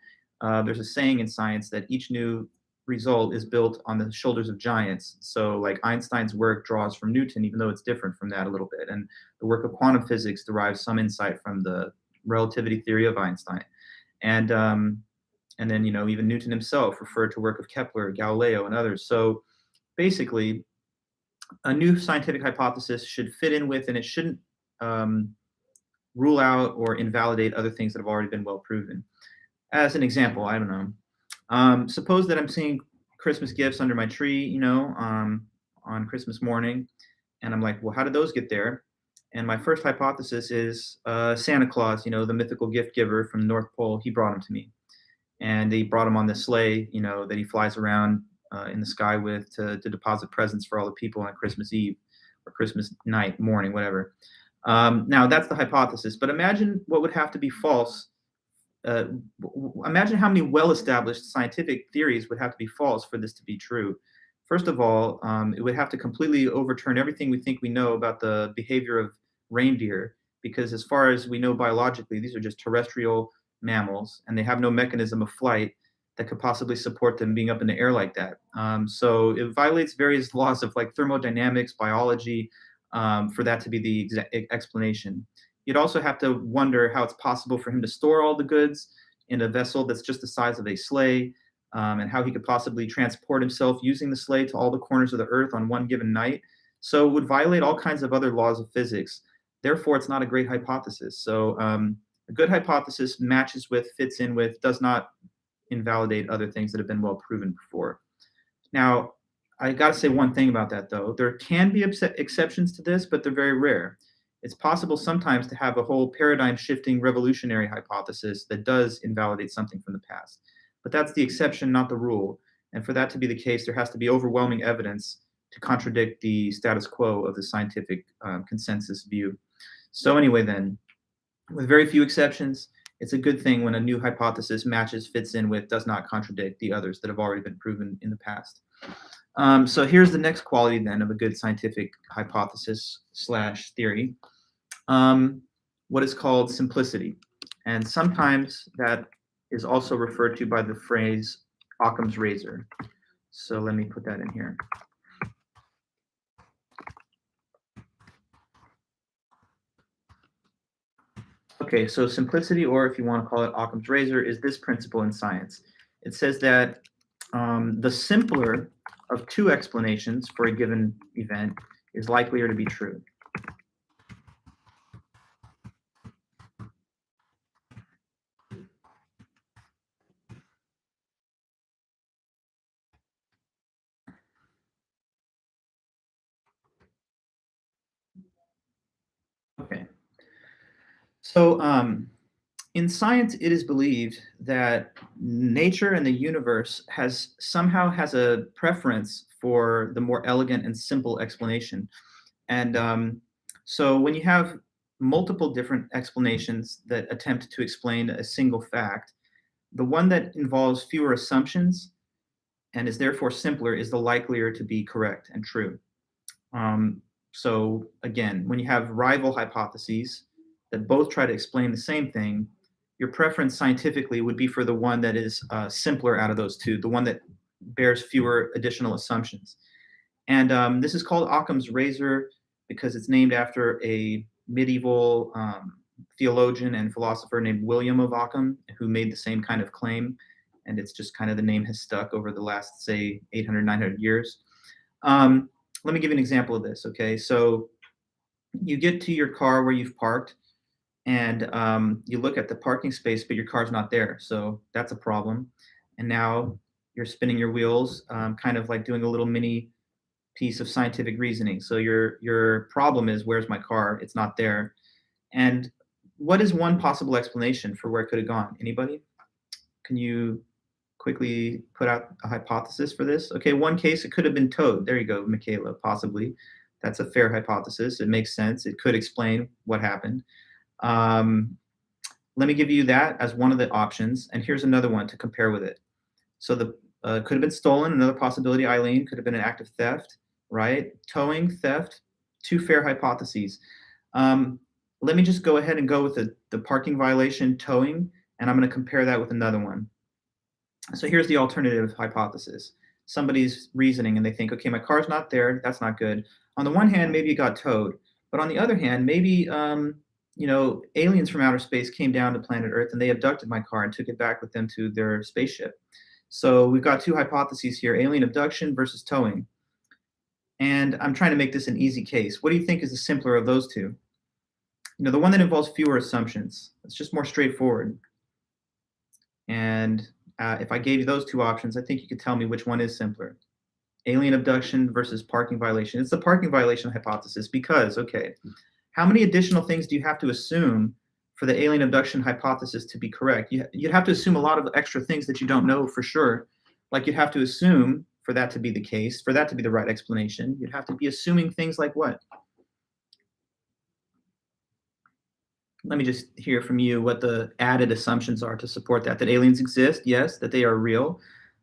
There's a saying in science that each new result is built on the shoulders of giants. So, like Einstein's work draws from Newton, even though it's different from that a little bit. And the work of quantum physics derives some insight from the relativity theory of Einstein. And then even Newton himself referred to work of Kepler, Galileo, and others. So basically, a new scientific hypothesis should fit in with, and it shouldn't rule out or invalidate other things that have already been well proven. As an example, I don't know. Suppose that I'm seeing Christmas gifts under my tree, on Christmas morning, and I'm like, well, how did those get there? And my first hypothesis is Santa Claus, the mythical gift giver from the North Pole, he brought them to me. And he brought them on this sleigh, that he flies around in the sky with to deposit presents for all the people on Christmas Eve or Christmas night, morning, whatever. Now, that's the hypothesis. But imagine what would have to be false. Imagine how many well-established scientific theories would have to be false for this to be true. First of all, it would have to completely overturn everything we think we know about the behavior of reindeer, because as far as we know biologically, these are just terrestrial mammals, and they have no mechanism of flight that could possibly support them being up in the air like that. So it violates various laws of like thermodynamics, biology, for that to be the explanation. You'd also have to wonder how it's possible for him to store all the goods in a vessel that's just the size of a sleigh, and how he could possibly transport himself using the sleigh to all the corners of the earth on one given night. So it would violate all kinds of other laws of physics. Therefore, it's not a great hypothesis. So a good hypothesis matches with, fits in with, does not invalidate other things that have been well proven before. Now, I got to say one thing about that, though. There can be exceptions to this, but they're very rare. It's possible sometimes to have a whole paradigm shifting revolutionary hypothesis that does invalidate something from the past. But that's the exception, not the rule. And for that to be the case, there has to be overwhelming evidence to contradict the status quo of the scientific consensus view. So anyway, then, with very few exceptions, it's a good thing when a new hypothesis matches, fits in with, does not contradict the others that have already been proven in the past. So here's the next quality then of a good scientific hypothesis slash theory. What is called simplicity. And sometimes that is also referred to by the phrase Occam's razor. So let me put that in here. Okay, so simplicity, or if you want to call it Occam's razor, is this principle in science. It says that the simpler of two explanations for a given event is likelier to be true. Okay. So in science, it is believed that nature and the universe has a preference for the more elegant and simple explanation. And so when you have multiple different explanations that attempt to explain a single fact, the one that involves fewer assumptions and is therefore simpler is the likelier to be correct and true. So again, when you have rival hypotheses that both try to explain the same thing, your preference scientifically would be for the one that is simpler out of those two, the one that bears fewer additional assumptions. And this is called Occam's razor because it's named after a medieval theologian and philosopher named William of Occam, who made the same kind of claim. And it's just kind of the name has stuck over the last, say, 800, 900 years. Let me give you an example of this, okay? So you get to your car where you've parked, and you look at the parking space, but your car's not there. So that's a problem. And now you're spinning your wheels, kind of like doing a little mini piece of scientific reasoning. So your problem is, where's my car? It's not there. And what is one possible explanation for where it could have gone? Anybody? Can you quickly put out a hypothesis for this? Okay, one case, it could have been towed. There you go, Michaela, possibly. That's a fair hypothesis. It makes sense. It could explain what happened. Let me give you that as one of the options. And here's another one to compare with it. So the could have been stolen. Another possibility, Eileen, could have been an act of theft, right? Towing, theft, two fair hypotheses. Let me just go ahead and go with the parking violation, towing, and I'm going to compare that with another one. So here's the alternative hypothesis. Somebody's reasoning and they think, okay, my car's not there. That's not good. On the one hand, maybe it got towed. But on the other hand, maybe aliens from outer space came down to planet Earth and they abducted my car and took it back with them to their spaceship. So we've got two hypotheses here, alien abduction versus towing. And I'm trying to make this an easy case. What do you think is the simpler of those two? The one that involves fewer assumptions. It's just more straightforward. And if I gave you those two options, I think you could tell me which one is simpler. Alien abduction versus parking violation. It's the parking violation hypothesis because, okay, how many additional things do you have to assume for the alien abduction hypothesis to be correct? You'd have to assume a lot of extra things that you don't know for sure. Like you'd have to assume for that to be the case, for that to be the right explanation, you'd have to be assuming things like what? Let me just hear from you what the added assumptions are to support that. That aliens exist, yes, that they are real.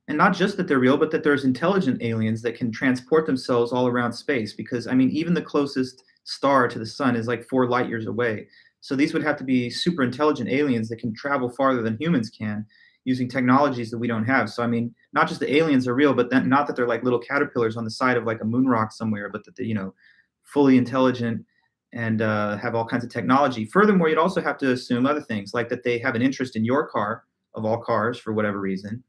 And not just that they're real, but that there's intelligent aliens that can transport themselves all around space. Because, I mean, even the closest star to the sun is like 4 light years away. So these would have to be super intelligent aliens that can travel farther than humans can using technologies that we don't have. So, I mean, not just the aliens are real, but not that they're like little caterpillars on the side of like a moon rock somewhere, but that they're, fully intelligent and have all kinds of technology. Furthermore, you'd also have to assume other things, like that they have an interest in your car, of all cars, for whatever reason.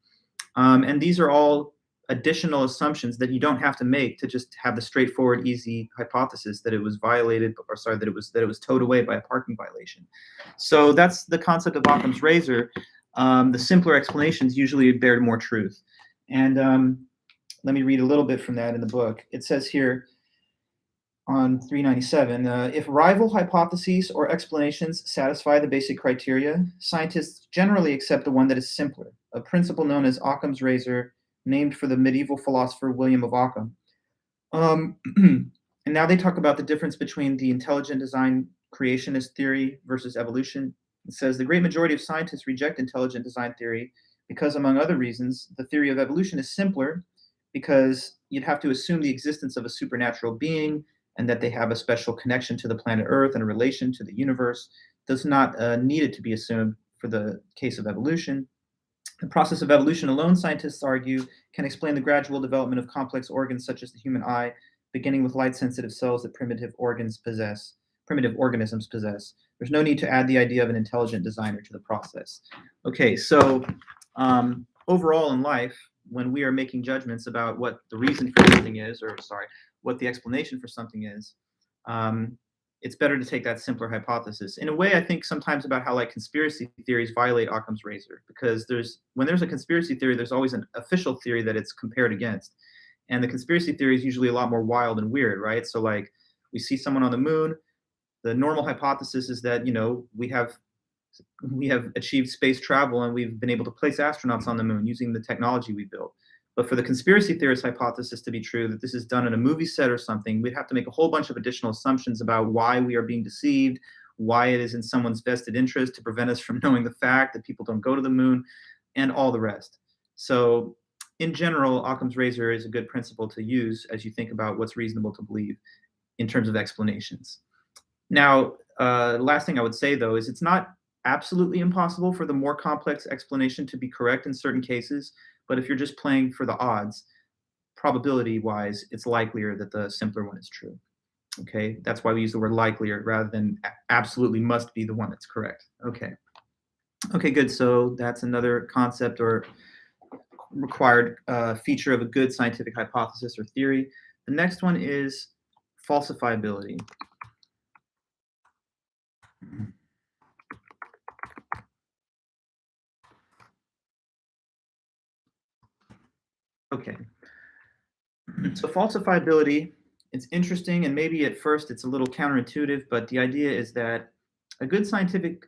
And these are all additional assumptions that you don't have to make to just have the straightforward, easy hypothesis that it was violated, or sorry, that it was towed away by a parking violation. So that's the concept of Occam's razor. The simpler explanations usually bear more truth. And let me read a little bit from that in the book. It says here on 397, if rival hypotheses or explanations satisfy the basic criteria, scientists generally accept the one that is simpler, a principle known as Occam's razor, named for the medieval philosopher William of Occam. And now they talk about the difference between the intelligent design creationist theory versus evolution. It says the great majority of scientists reject intelligent design theory because, among other reasons, the theory of evolution is simpler because you'd have to assume the existence of a supernatural being and that they have a special connection to the planet Earth and a relation to the universe. Does not need it to be assumed for the case of evolution. The process of evolution alone, scientists argue, can explain the gradual development of complex organs such as the human eye, beginning with light-sensitive cells that primitive organisms possess. There's no need to add the idea of an intelligent designer to the process. Okay, so overall in life, when we are making judgments about what the reason for something is, what the explanation for something is, it's better to take that simpler hypothesis. In a way, I think sometimes about how like conspiracy theories violate Occam's razor, because when there's a conspiracy theory, there's always an official theory that it's compared against. And the conspiracy theory is usually a lot more wild and weird, right? So like we see someone on the moon, the normal hypothesis is that, we have achieved space travel and we've been able to place astronauts on the moon using the technology we built. But for the conspiracy theorist hypothesis to be true, that this is done in a movie set or something, we'd have to make a whole bunch of additional assumptions about why we are being deceived, why it is in someone's vested interest to prevent us from knowing the fact that people don't go to the moon, and all the rest. So in general, Occam's razor is a good principle to use as you think about what's reasonable to believe in terms of explanations. Now, last thing I would say, though, is it's not absolutely impossible for the more complex explanation to be correct in certain cases, but if you're just playing for the odds, probability-wise, it's likelier that the simpler one is true. Okay, that's why we use the word likelier rather than absolutely must be the one that's correct. Okay, good. So that's another concept or required feature of a good scientific hypothesis or theory. The next one is falsifiability. Okay. So falsifiability, it's interesting, and maybe at first it's a little counterintuitive, but the idea is that a good scientific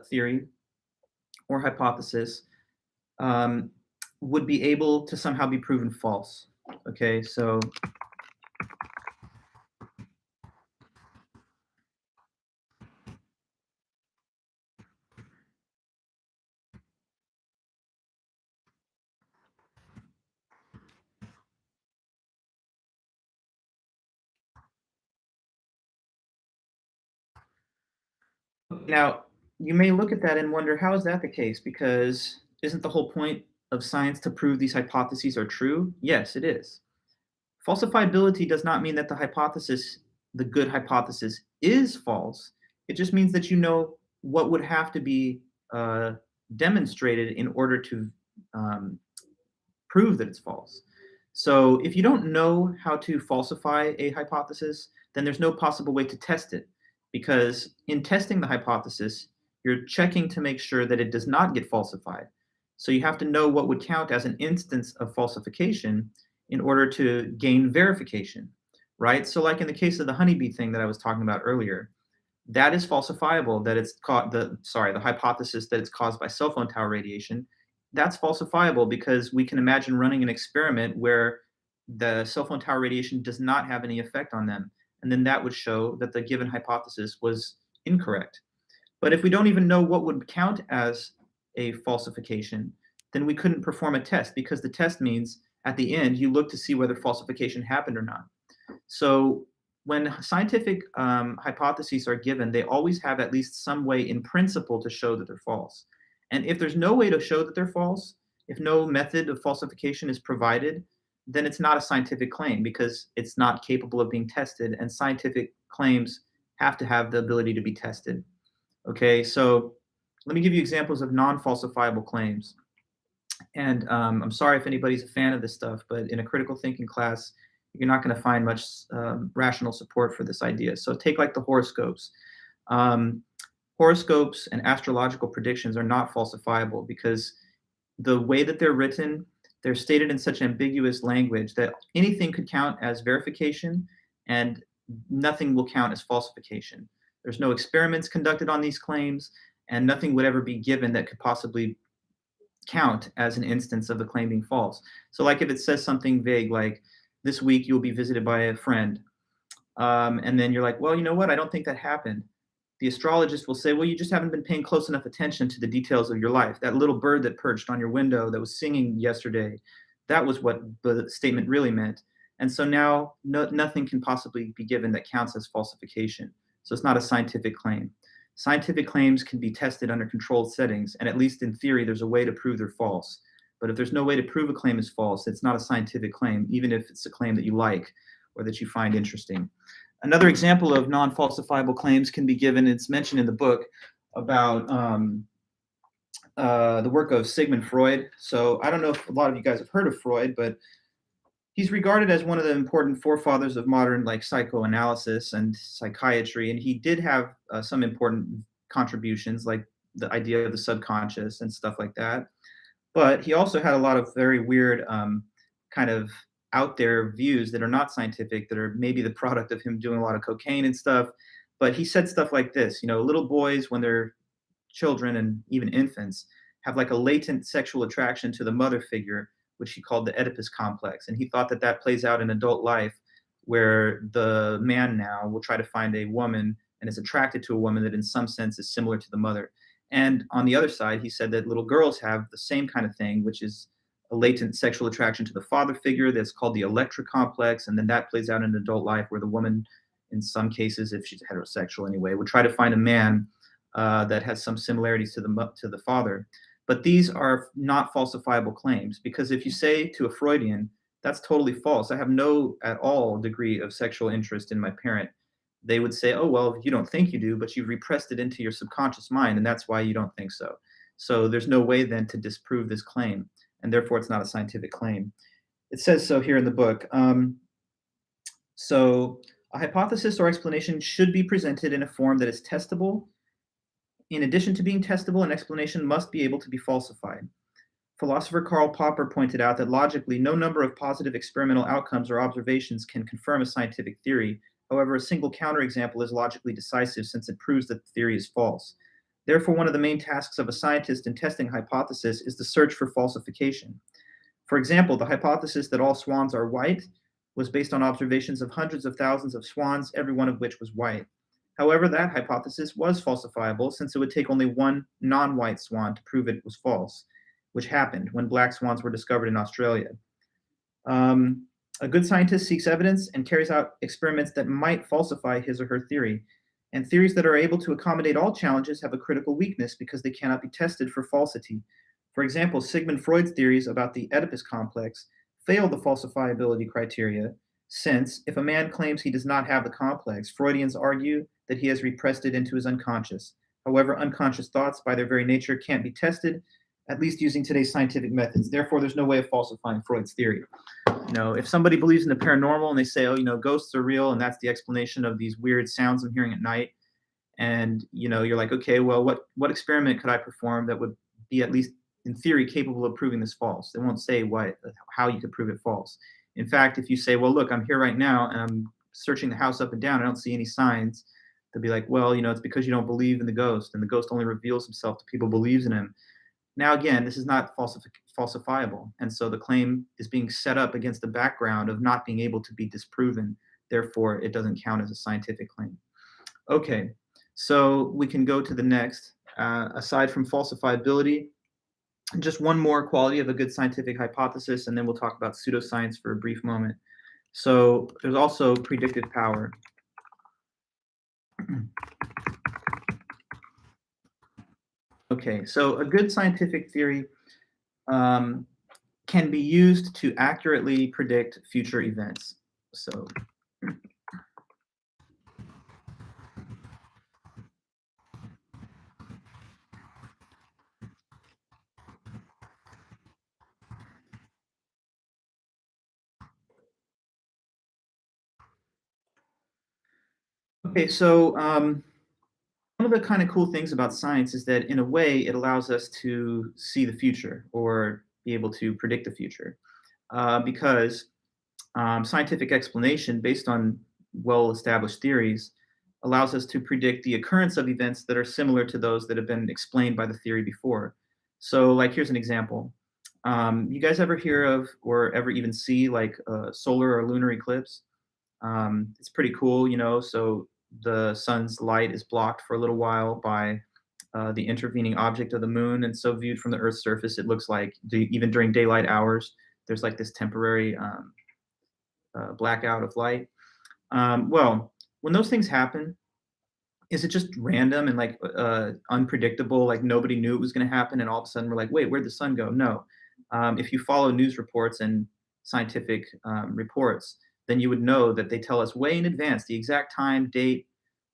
theory or hypothesis would be able to somehow be proven false. Okay, so now you may look at that and wonder, how is that the case? Because isn't the whole point of science to prove these hypotheses are true? Yes, it is. Falsifiability does not mean that the good hypothesis, is false. It just means that you know what would have to be demonstrated in order to prove that it's false. So if you don't know how to falsify a hypothesis, then there's no possible way to test it. Because in testing the hypothesis, you're checking to make sure that it does not get falsified. So you have to know what would count as an instance of falsification in order to gain verification, right? So like in the case of the honeybee thing that I was talking about earlier, that is falsifiable, that the hypothesis that it's caused by cell phone tower radiation, that's falsifiable because we can imagine running an experiment where the cell phone tower radiation does not have any effect on them. And then that would show that the given hypothesis was incorrect. But if we don't even know what would count as a falsification, then we couldn't perform a test, because the test means at the end you look to see whether falsification happened or not. So when scientific hypotheses are given, they always have at least some way in principle to show that they're false. And if there's no way to show that they're false, if no method of falsification is provided, then it's not a scientific claim because it's not capable of being tested, and scientific claims have to have the ability to be tested. Okay, so let me give you examples of non-falsifiable claims. And I'm sorry if anybody's a fan of this stuff, but in a critical thinking class, you're not going to find much rational support for this idea. So take like the horoscopes. Horoscopes and astrological predictions are not falsifiable because the way that they're written, they're stated in such ambiguous language that anything could count as verification and nothing will count as falsification. There's no experiments conducted on these claims, and nothing would ever be given that could possibly count as an instance of the claim being false. So like if it says something vague like, this week you'll be visited by a friend, And then you're like, well, you know what? I don't think that happened. The astrologist will say, well, you just haven't been paying close enough attention to the details of your life. That little bird that perched on your window that was singing yesterday, that was what the statement really meant. And so now nothing can possibly be given that counts as falsification. So it's not a scientific claim. Scientific claims can be tested under controlled settings, and at least in theory, there's a way to prove they're false. But if there's no way to prove a claim is false, it's not a scientific claim, even if it's a claim that you like or that you find interesting. Another example of non-falsifiable claims can be given, it's mentioned in the book, about the work of Sigmund Freud. So I don't know if a lot of you guys have heard of Freud, but he's regarded as one of the important forefathers of modern psychoanalysis and psychiatry, and he did have some important contributions, like the idea of the subconscious and stuff like that. But he also had a lot of very weird kind of out there views that are not scientific, that are maybe the product of him doing a lot of cocaine and stuff. But he said stuff like this, little boys, when they're children and even infants, have like a latent sexual attraction to the mother figure, which he called the Oedipus complex. And he thought that that plays out in adult life, where the man now will try to find a woman and is attracted to a woman that in some sense is similar to the mother. And on the other side, he said that little girls have the same kind of thing, which is a latent sexual attraction to the father figure that's called the Electra complex. And then that plays out in adult life, where the woman, in some cases, if she's heterosexual anyway, would try to find a man that has some similarities to the father. But these are not falsifiable claims, because if you say to a Freudian, that's totally false, I have no at all degree of sexual interest in my parent, they would say, oh, well, you don't think you do, but you've repressed it into your subconscious mind, and that's why you don't think so. So there's no way then to disprove this claim, and therefore it's not a scientific claim. It says so here in the book. So a hypothesis or explanation should be presented in a form that is testable. In addition to being testable, an explanation must be able to be falsified. Philosopher Karl Popper pointed out that logically, no number of positive experimental outcomes or observations can confirm a scientific theory. However, a single counterexample is logically decisive, since it proves that the theory is false. Therefore, one of the main tasks of a scientist in testing a hypothesis is the search for falsification. For example, the hypothesis that all swans are white was based on observations of hundreds of thousands of swans, every one of which was white. However, that hypothesis was falsifiable, since it would take only one non-white swan to prove it was false, which happened when black swans were discovered in Australia. A good scientist seeks evidence and carries out experiments that might falsify his or her theory. And theories that are able to accommodate all challenges have a critical weakness, because they cannot be tested for falsity. For example, Sigmund Freud's theories about the Oedipus complex fail the falsifiability criteria, since if a man claims he does not have the complex, Freudians argue that he has repressed it into his unconscious. However, unconscious thoughts, by their very nature, can't be tested, at least using today's scientific methods. Therefore, there's no way of falsifying Freud's theory. If somebody believes in the paranormal and they say, oh, ghosts are real, and that's the explanation of these weird sounds I'm hearing at night, and you're like, okay, well, what experiment could I perform that would be, at least in theory, capable of proving this false? They won't say how you could prove it false. In fact, if you say, well, look, I'm here right now and I'm searching the house up and down, I don't see any signs, they'll be like, well, it's because you don't believe in the ghost, and the ghost only reveals himself to people who believes in him. Now, again, this is not falsifiable, and so the claim is being set up against the background of not being able to be disproven. Therefore, it doesn't count as a scientific claim. Okay, so we can go to the next. Aside from falsifiability, just one more quality of a good scientific hypothesis, and then we'll talk about pseudoscience for a brief moment. So there's also predictive power. Okay, so a good scientific theory can be used to accurately predict future events. So okay, so one of the kind of cool things about science is that, in a way, it allows us to see the future or be able to predict the future, because scientific explanation based on well-established theories allows us to predict the occurrence of events that are similar to those that have been explained by the theory before. So, like, here's an example. You guys ever hear of or ever even see like a solar or lunar eclipse? It's pretty cool, so the sun's light is blocked for a little while by the intervening object of the moon, and so viewed from the Earth's surface, it looks like even during daylight hours, there's like this temporary blackout of light. Well, when those things happen, is it just random and like unpredictable? Like nobody knew it was going to happen, and all of a sudden we're like, wait, where'd the sun go? No. If you follow news reports and scientific reports, then you would know that they tell us way in advance the exact time, date,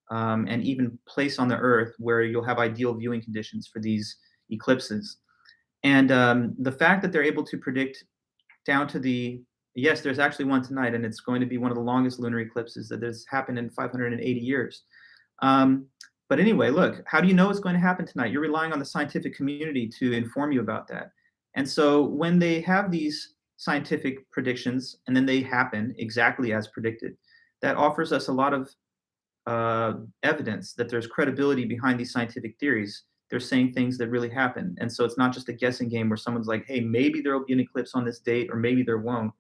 and even place on the Earth where you'll have ideal viewing conditions for these eclipses. And the fact that they're able to predict down to yes, there's actually one tonight, and it's going to be one of the longest lunar eclipses that has happened in 580 years. Um, but anyway, look, how do you know it's going to happen tonight? You're relying on the scientific community to inform you about that. And so when they have these scientific predictions and then they happen exactly as predicted, that offers us a lot of evidence that there's credibility behind these scientific theories. They're saying things that really happen. And so it's not just a guessing game where someone's like, hey, maybe there will be an eclipse on this date or maybe there won't.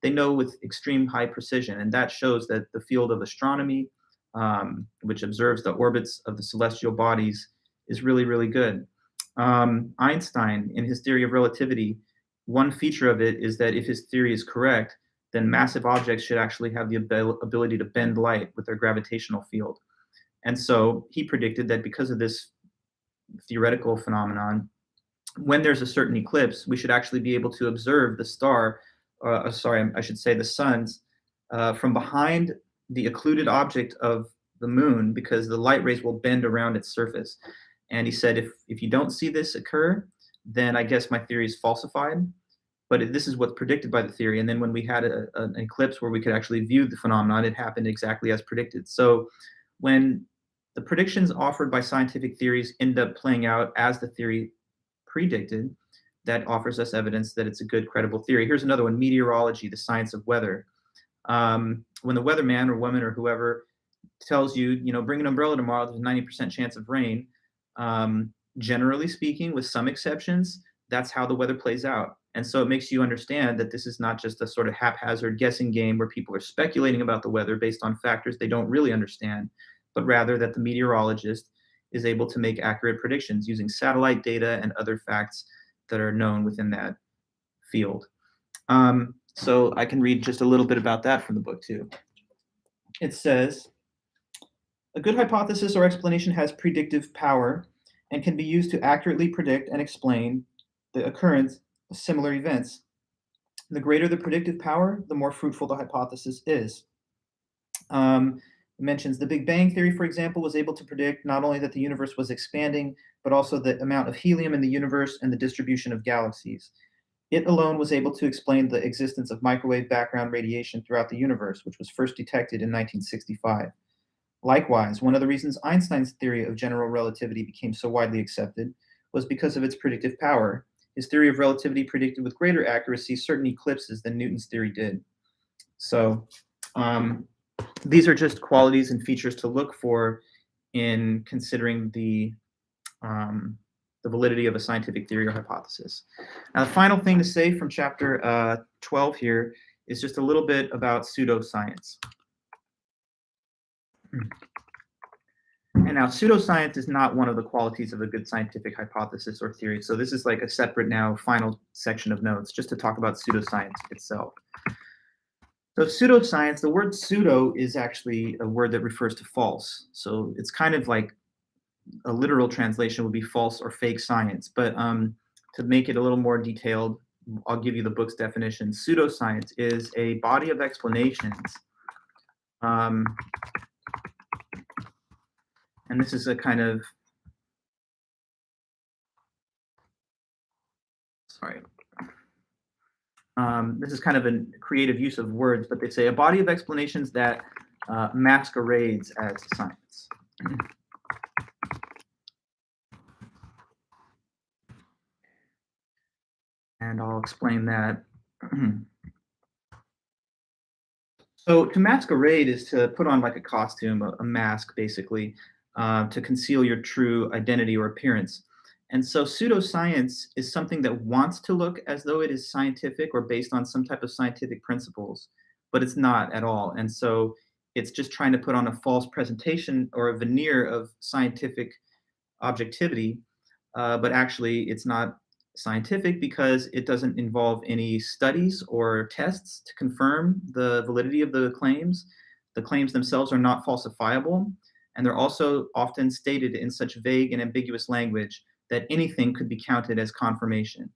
They know with extreme high precision. And that shows that the field of astronomy, which observes the orbits of the celestial bodies, is really, really good. Einstein, in his theory of relativity, one feature of it is that if his theory is correct, then massive objects should actually have the ability to bend light with their gravitational field. And so he predicted that because of this theoretical phenomenon, when there's a certain eclipse, we should actually be able to observe the I should say the suns, from behind the occluded object of the moon, because the light rays will bend around its surface. And he said, if you don't see this occur, then I guess my theory is falsified. But this is what's predicted by the theory. And then when we had an eclipse where we could actually view the phenomenon, it happened exactly as predicted. So when the predictions offered by scientific theories end up playing out as the theory predicted, that offers us evidence that it's a good, credible theory. Here's another one: meteorology, the science of weather. When the weatherman or woman or whoever tells you, bring an umbrella tomorrow, there's a 90% chance of rain. Generally speaking, with some exceptions, that's how the weather plays out. And so it makes you understand that this is not just a sort of haphazard guessing game where people are speculating about the weather based on factors they don't really understand, but rather that the meteorologist is able to make accurate predictions using satellite data and other facts that are known within that field. So I can read just a little bit about that from the book too. It says, a good hypothesis or explanation has predictive power and can be used to accurately predict and explain the occurrence of similar events. The greater the predictive power, the more fruitful the hypothesis is. It mentions the Big Bang Theory, for example, was able to predict not only that the universe was expanding, but also the amount of helium in the universe and the distribution of galaxies. It alone was able to explain the existence of microwave background radiation throughout the universe, which was first detected in 1965. Likewise, one of the reasons Einstein's theory of general relativity became so widely accepted was because of its predictive power. His theory of relativity predicted with greater accuracy certain eclipses than Newton's theory did. So these are just qualities and features to look for in considering the validity of a scientific theory or hypothesis. Now, the final thing to say from chapter 12 here is just a little bit about pseudoscience. And now, pseudoscience is not one of the qualities of a good scientific hypothesis or theory. So this is like a separate now final section of notes just to talk about pseudoscience itself. So pseudoscience, the word pseudo is actually a word that refers to false. So it's kind of like a literal translation would be false or fake science. But to make it a little more detailed, I'll give you the book's definition. Pseudoscience is a body of explanations. And this is a kind of, this is kind of a creative use of words, but they say a body of explanations that masquerades as science. And I'll explain that. So to masquerade is to put on like a costume, a mask, basically, to conceal your true identity or appearance. And so pseudoscience is something that wants to look as though it is scientific or based on some type of scientific principles, but it's not at all. And so it's just trying to put on a false presentation or a veneer of scientific objectivity, but actually it's not scientific because it doesn't involve any studies or tests to confirm the validity of the claims. The claims themselves are not falsifiable, and they're also often stated in such vague and ambiguous language that anything could be counted as confirmation.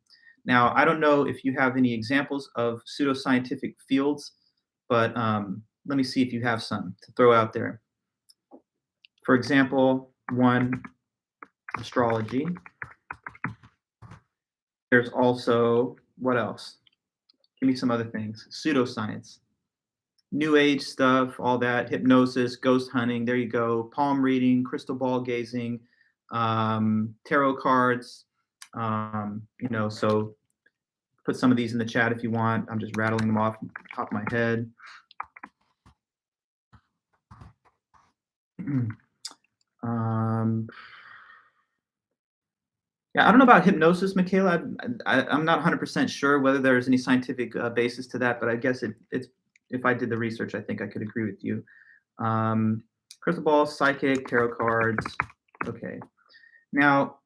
Now, I don't know if you have any examples of pseudoscientific fields, but let me see if you have some to throw out there. For example, one, astrology. There's also, what else? Give me some other things. Pseudoscience, new age stuff, all that, hypnosis, ghost hunting, there you go, palm reading, crystal ball gazing, tarot cards, so put some of these in the chat if you want. I'm just rattling them off the top of my head. Yeah, I don't know about hypnosis, Michaela. I'm not 100% sure whether there's any scientific basis to that, but I guess it's if I did the research, I think I could agree with you. Crystal ball, psychic, tarot cards. Okay. Now,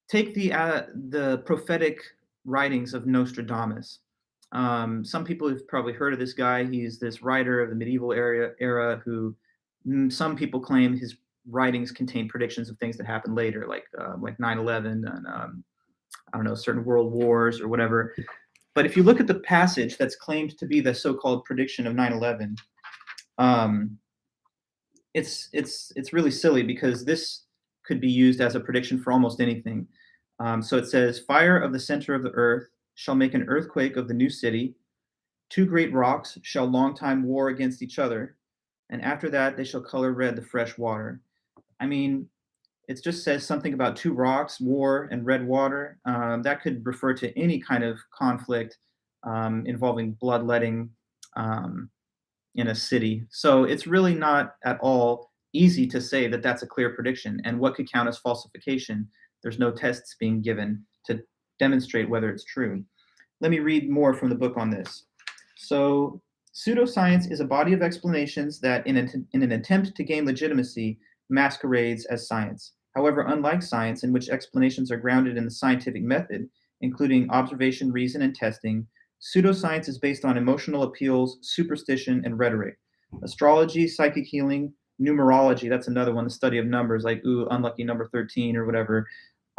take the prophetic writings of Nostradamus. Some people have probably heard of this guy. He's this writer of the medieval era who some people claim his writings contain predictions of things that happened later, like 9/11 and I don't know, certain world wars or whatever. But if you look at the passage that's claimed to be the so-called prediction of 9/11, it's really silly because this could be used as a prediction for almost anything. So it says, "Fire of the center of the earth shall make an earthquake of the new city. Two great rocks shall long time war against each other, and after that they shall color red the fresh water." I mean, it just says something about two rocks, war, and red water. That could refer to any kind of conflict involving bloodletting in a city. So it's really not at all easy to say that that's a clear prediction. And what could count as falsification? There's no tests being given to demonstrate whether it's true. Let me read more from the book on this. So, pseudoscience is a body of explanations that, in an attempt to gain legitimacy, masquerades as science. However, unlike science, in which explanations are grounded in the scientific method, including observation, reason, and testing, pseudoscience is based on emotional appeals, superstition, and rhetoric. Astrology, psychic healing, numerology, that's another one, the study of numbers, like, ooh, unlucky number 13 or whatever,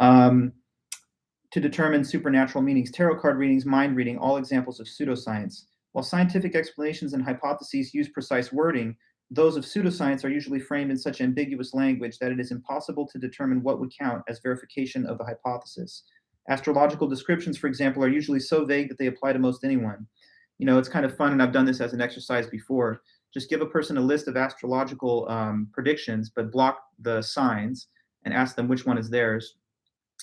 to determine supernatural meanings, tarot card readings, mind reading, all examples of pseudoscience. While scientific explanations and hypotheses use precise wording, those of pseudoscience are usually framed in such ambiguous language that it is impossible to determine what would count as verification of the hypothesis. Astrological descriptions, for example, are usually so vague that they apply to most anyone. You know, it's kind of fun, and I've done this as an exercise before. Just give a person a list of astrological predictions, but block the signs and ask them which one is theirs.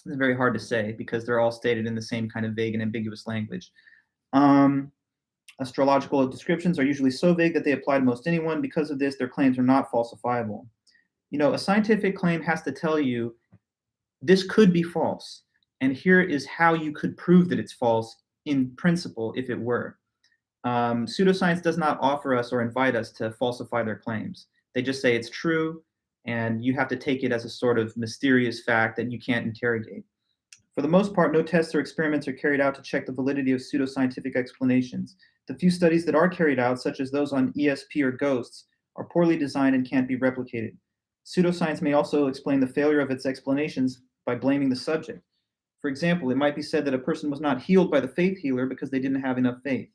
It's very hard to say because they're all stated in the same kind of vague and ambiguous language. Astrological descriptions are usually so vague that they apply to most anyone. Because of this, their claims are not falsifiable. You know, a scientific claim has to tell you this could be false, and here is how you could prove that it's false in principle if it were. Pseudoscience does not offer us or invite us to falsify their claims. They just say it's true, and you have to take it as a sort of mysterious fact that you can't interrogate. For the most part, no tests or experiments are carried out to check the validity of pseudoscientific explanations. The few studies that are carried out, such as those on ESP or ghosts, are poorly designed and can't be replicated. Pseudoscience may also explain the failure of its explanations by blaming the subject. For example, it might be said that a person was not healed by the faith healer because they didn't have enough faith.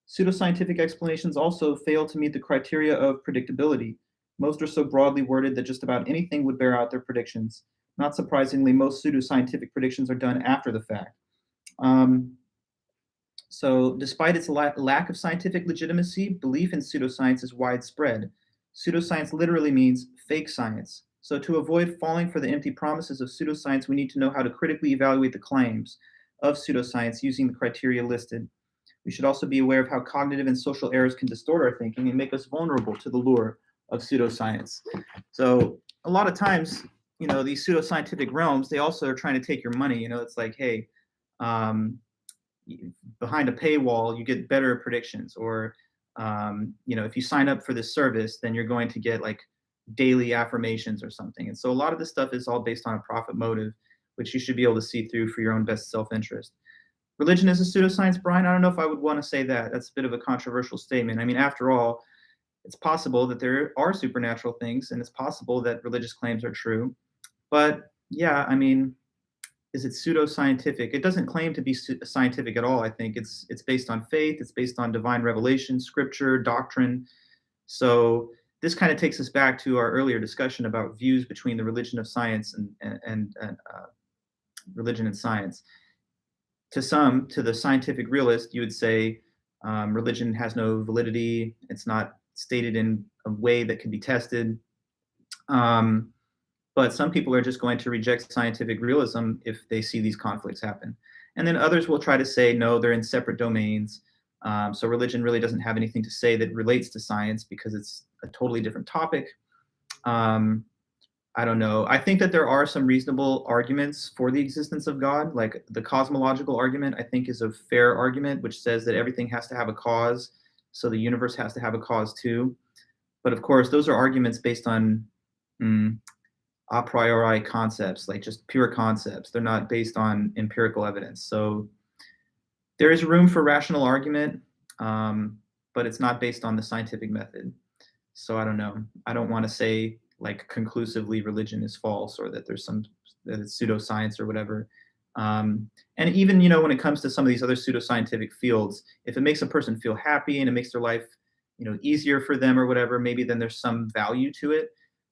Pseudoscientific explanations also fail to meet the criteria of predictability. Most are so broadly worded that just about anything would bear out their predictions. Not surprisingly, most pseudoscientific predictions are done after the fact. So despite its lack of scientific legitimacy, belief in pseudoscience is widespread. Pseudoscience literally means fake science. So to avoid falling for the empty promises of pseudoscience, we need to know how to critically evaluate the claims of pseudoscience using the criteria listed. We should also be aware of how cognitive and social errors can distort our thinking and make us vulnerable to the lure of pseudoscience. So a lot of times, you know, these pseudoscientific realms, they also are trying to take your money. You know, it's like, hey, behind a paywall, you get better predictions. Or, if you sign up for this service, then you're going to get like daily affirmations or something. And so a lot of this stuff is all based on a profit motive, which you should be able to see through for your own best self-interest. Religion is a pseudoscience, Brian? I don't know if I would want to say that. That's a bit of a controversial statement. I mean, after all, it's possible that there are supernatural things, and it's possible that religious claims are true. But yeah, I mean, is it pseudoscientific? It doesn't claim to be scientific at all. I think it's based on faith. It's based on divine revelation, scripture, doctrine. So this kind of takes us back to our earlier discussion about views between the religion of science and religion and science. To the scientific realist, you would say religion has no validity. It's not stated in a way that can be tested. But some people are just going to reject scientific realism if they see these conflicts happen. And then others will try to say, no, they're in separate domains. So religion really doesn't have anything to say that relates to science because it's a totally different topic. I don't know. I think that there are some reasonable arguments for the existence of God. Like the cosmological argument, I think, is a fair argument, which says that everything has to have a cause. So the universe has to have a cause too. But of course, those are arguments based on a priori concepts, like just pure concepts. They're not based on empirical evidence. So there is room for rational argument, but it's not based on the scientific method. So I don't know. I don't want to say like conclusively religion is false or that that it's pseudoscience or whatever. And even, when it comes to some of these other pseudoscientific fields, if it makes a person feel happy and it makes their life, easier for them or whatever, maybe then there's some value to it.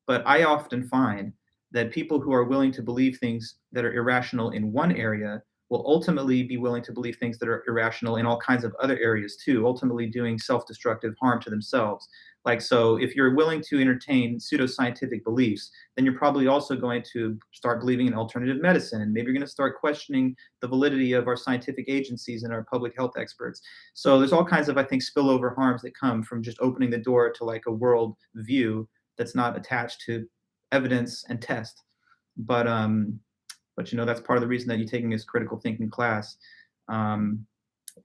But I often find that people who are willing to believe things that are irrational in one area will ultimately be willing to believe things that are irrational in all kinds of other areas too, ultimately doing self-destructive harm to themselves. Like, so if you're willing to entertain pseudoscientific beliefs, then you're probably also going to start believing in alternative medicine. And maybe you're going to start questioning the validity of our scientific agencies and our public health experts. So there's all kinds of, I think, spillover harms that come from just opening the door to like a world view that's not attached to evidence and test. But that's part of the reason that you're taking this critical thinking class.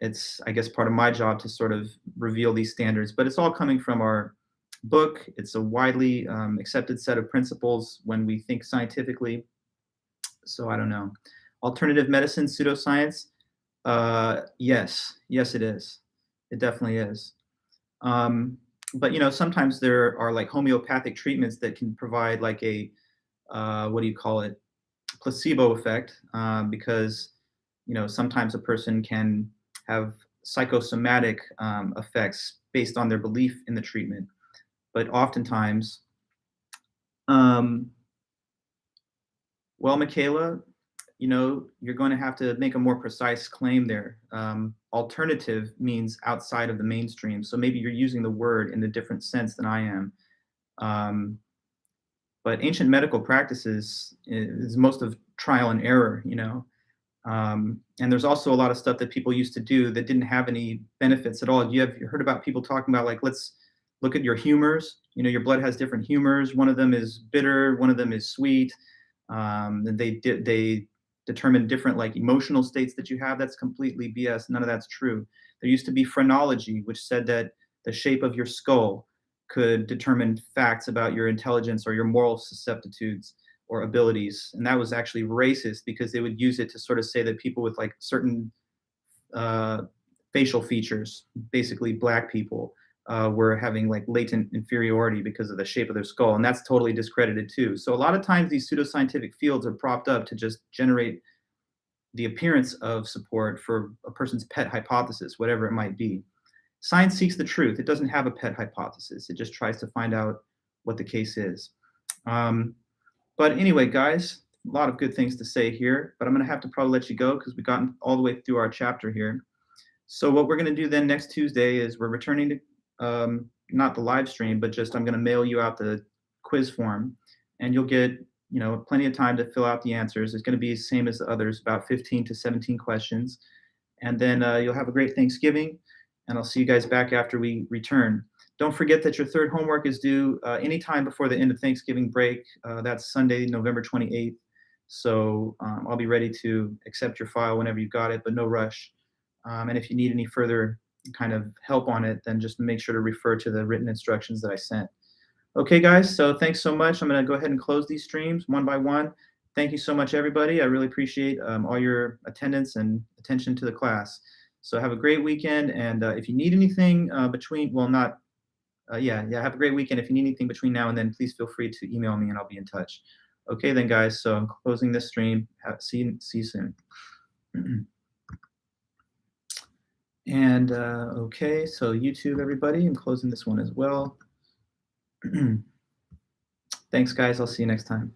It's, I guess, part of my job to sort of reveal these standards, but it's all coming from our book. It's a widely accepted set of principles when we think scientifically. So I don't know. Alternative medicine, pseudoscience? Yes, it is. It definitely is. But sometimes there are like homeopathic treatments that can provide like a what do you call it, placebo effect, because sometimes a person can have psychosomatic effects based on their belief in the treatment. But oftentimes, well, Michaela, you're going to have to make a more precise claim there. Alternative means outside of the mainstream. So maybe you're using the word in a different sense than I am. But ancient medical practices is most of trial and error, and there's also a lot of stuff that people used to do that didn't have any benefits at all. You heard about people talking about like, let's look at your humors. Your blood has different humors. One of them is bitter. One of them is sweet. And they determine different like emotional states that you have. That's completely BS. None of that's true. There used to be phrenology, which said that the shape of your skull could determine facts about your intelligence or your moral susceptitudes or abilities. And that was actually racist because they would use it to sort of say that people with like certain facial features, basically black people, were having like latent inferiority because of the shape of their skull. And that's totally discredited too. So a lot of times these pseudoscientific fields are propped up to just generate the appearance of support for a person's pet hypothesis, whatever it might be. Science seeks the truth. It doesn't have a pet hypothesis. It just tries to find out what the case is. But anyway, guys, a lot of good things to say here, but I'm going to have to probably let you go because we've gotten all the way through our chapter here. So what we're going to do then next Tuesday is we're returning to not the live stream, but just I'm going to mail you out the quiz form, and you'll get plenty of time to fill out the answers. It's going to be the same as the others, about 15 to 17 questions, and then you'll have a great Thanksgiving, and I'll see you guys back after we return. Don't forget that your third homework is due anytime before the end of Thanksgiving break. That's Sunday, November 28th. So I'll be ready to accept your file whenever you've got it, but no rush. And if you need any further kind of help on it, then just make sure to refer to the written instructions that I sent. Okay, guys, so thanks so much. I'm going to go ahead and close these streams one by one. Thank you so much, everybody. I really appreciate all your attendance and attention to the class. So have a great weekend. And if you need anything between, well, not, have a great weekend. If you need anything between now and then, please feel free to email me and I'll be in touch. Okay, then, guys, so I'm closing this stream. See you soon. And okay, so YouTube, everybody, I'm closing this one as well. Thanks, guys. I'll see you next time.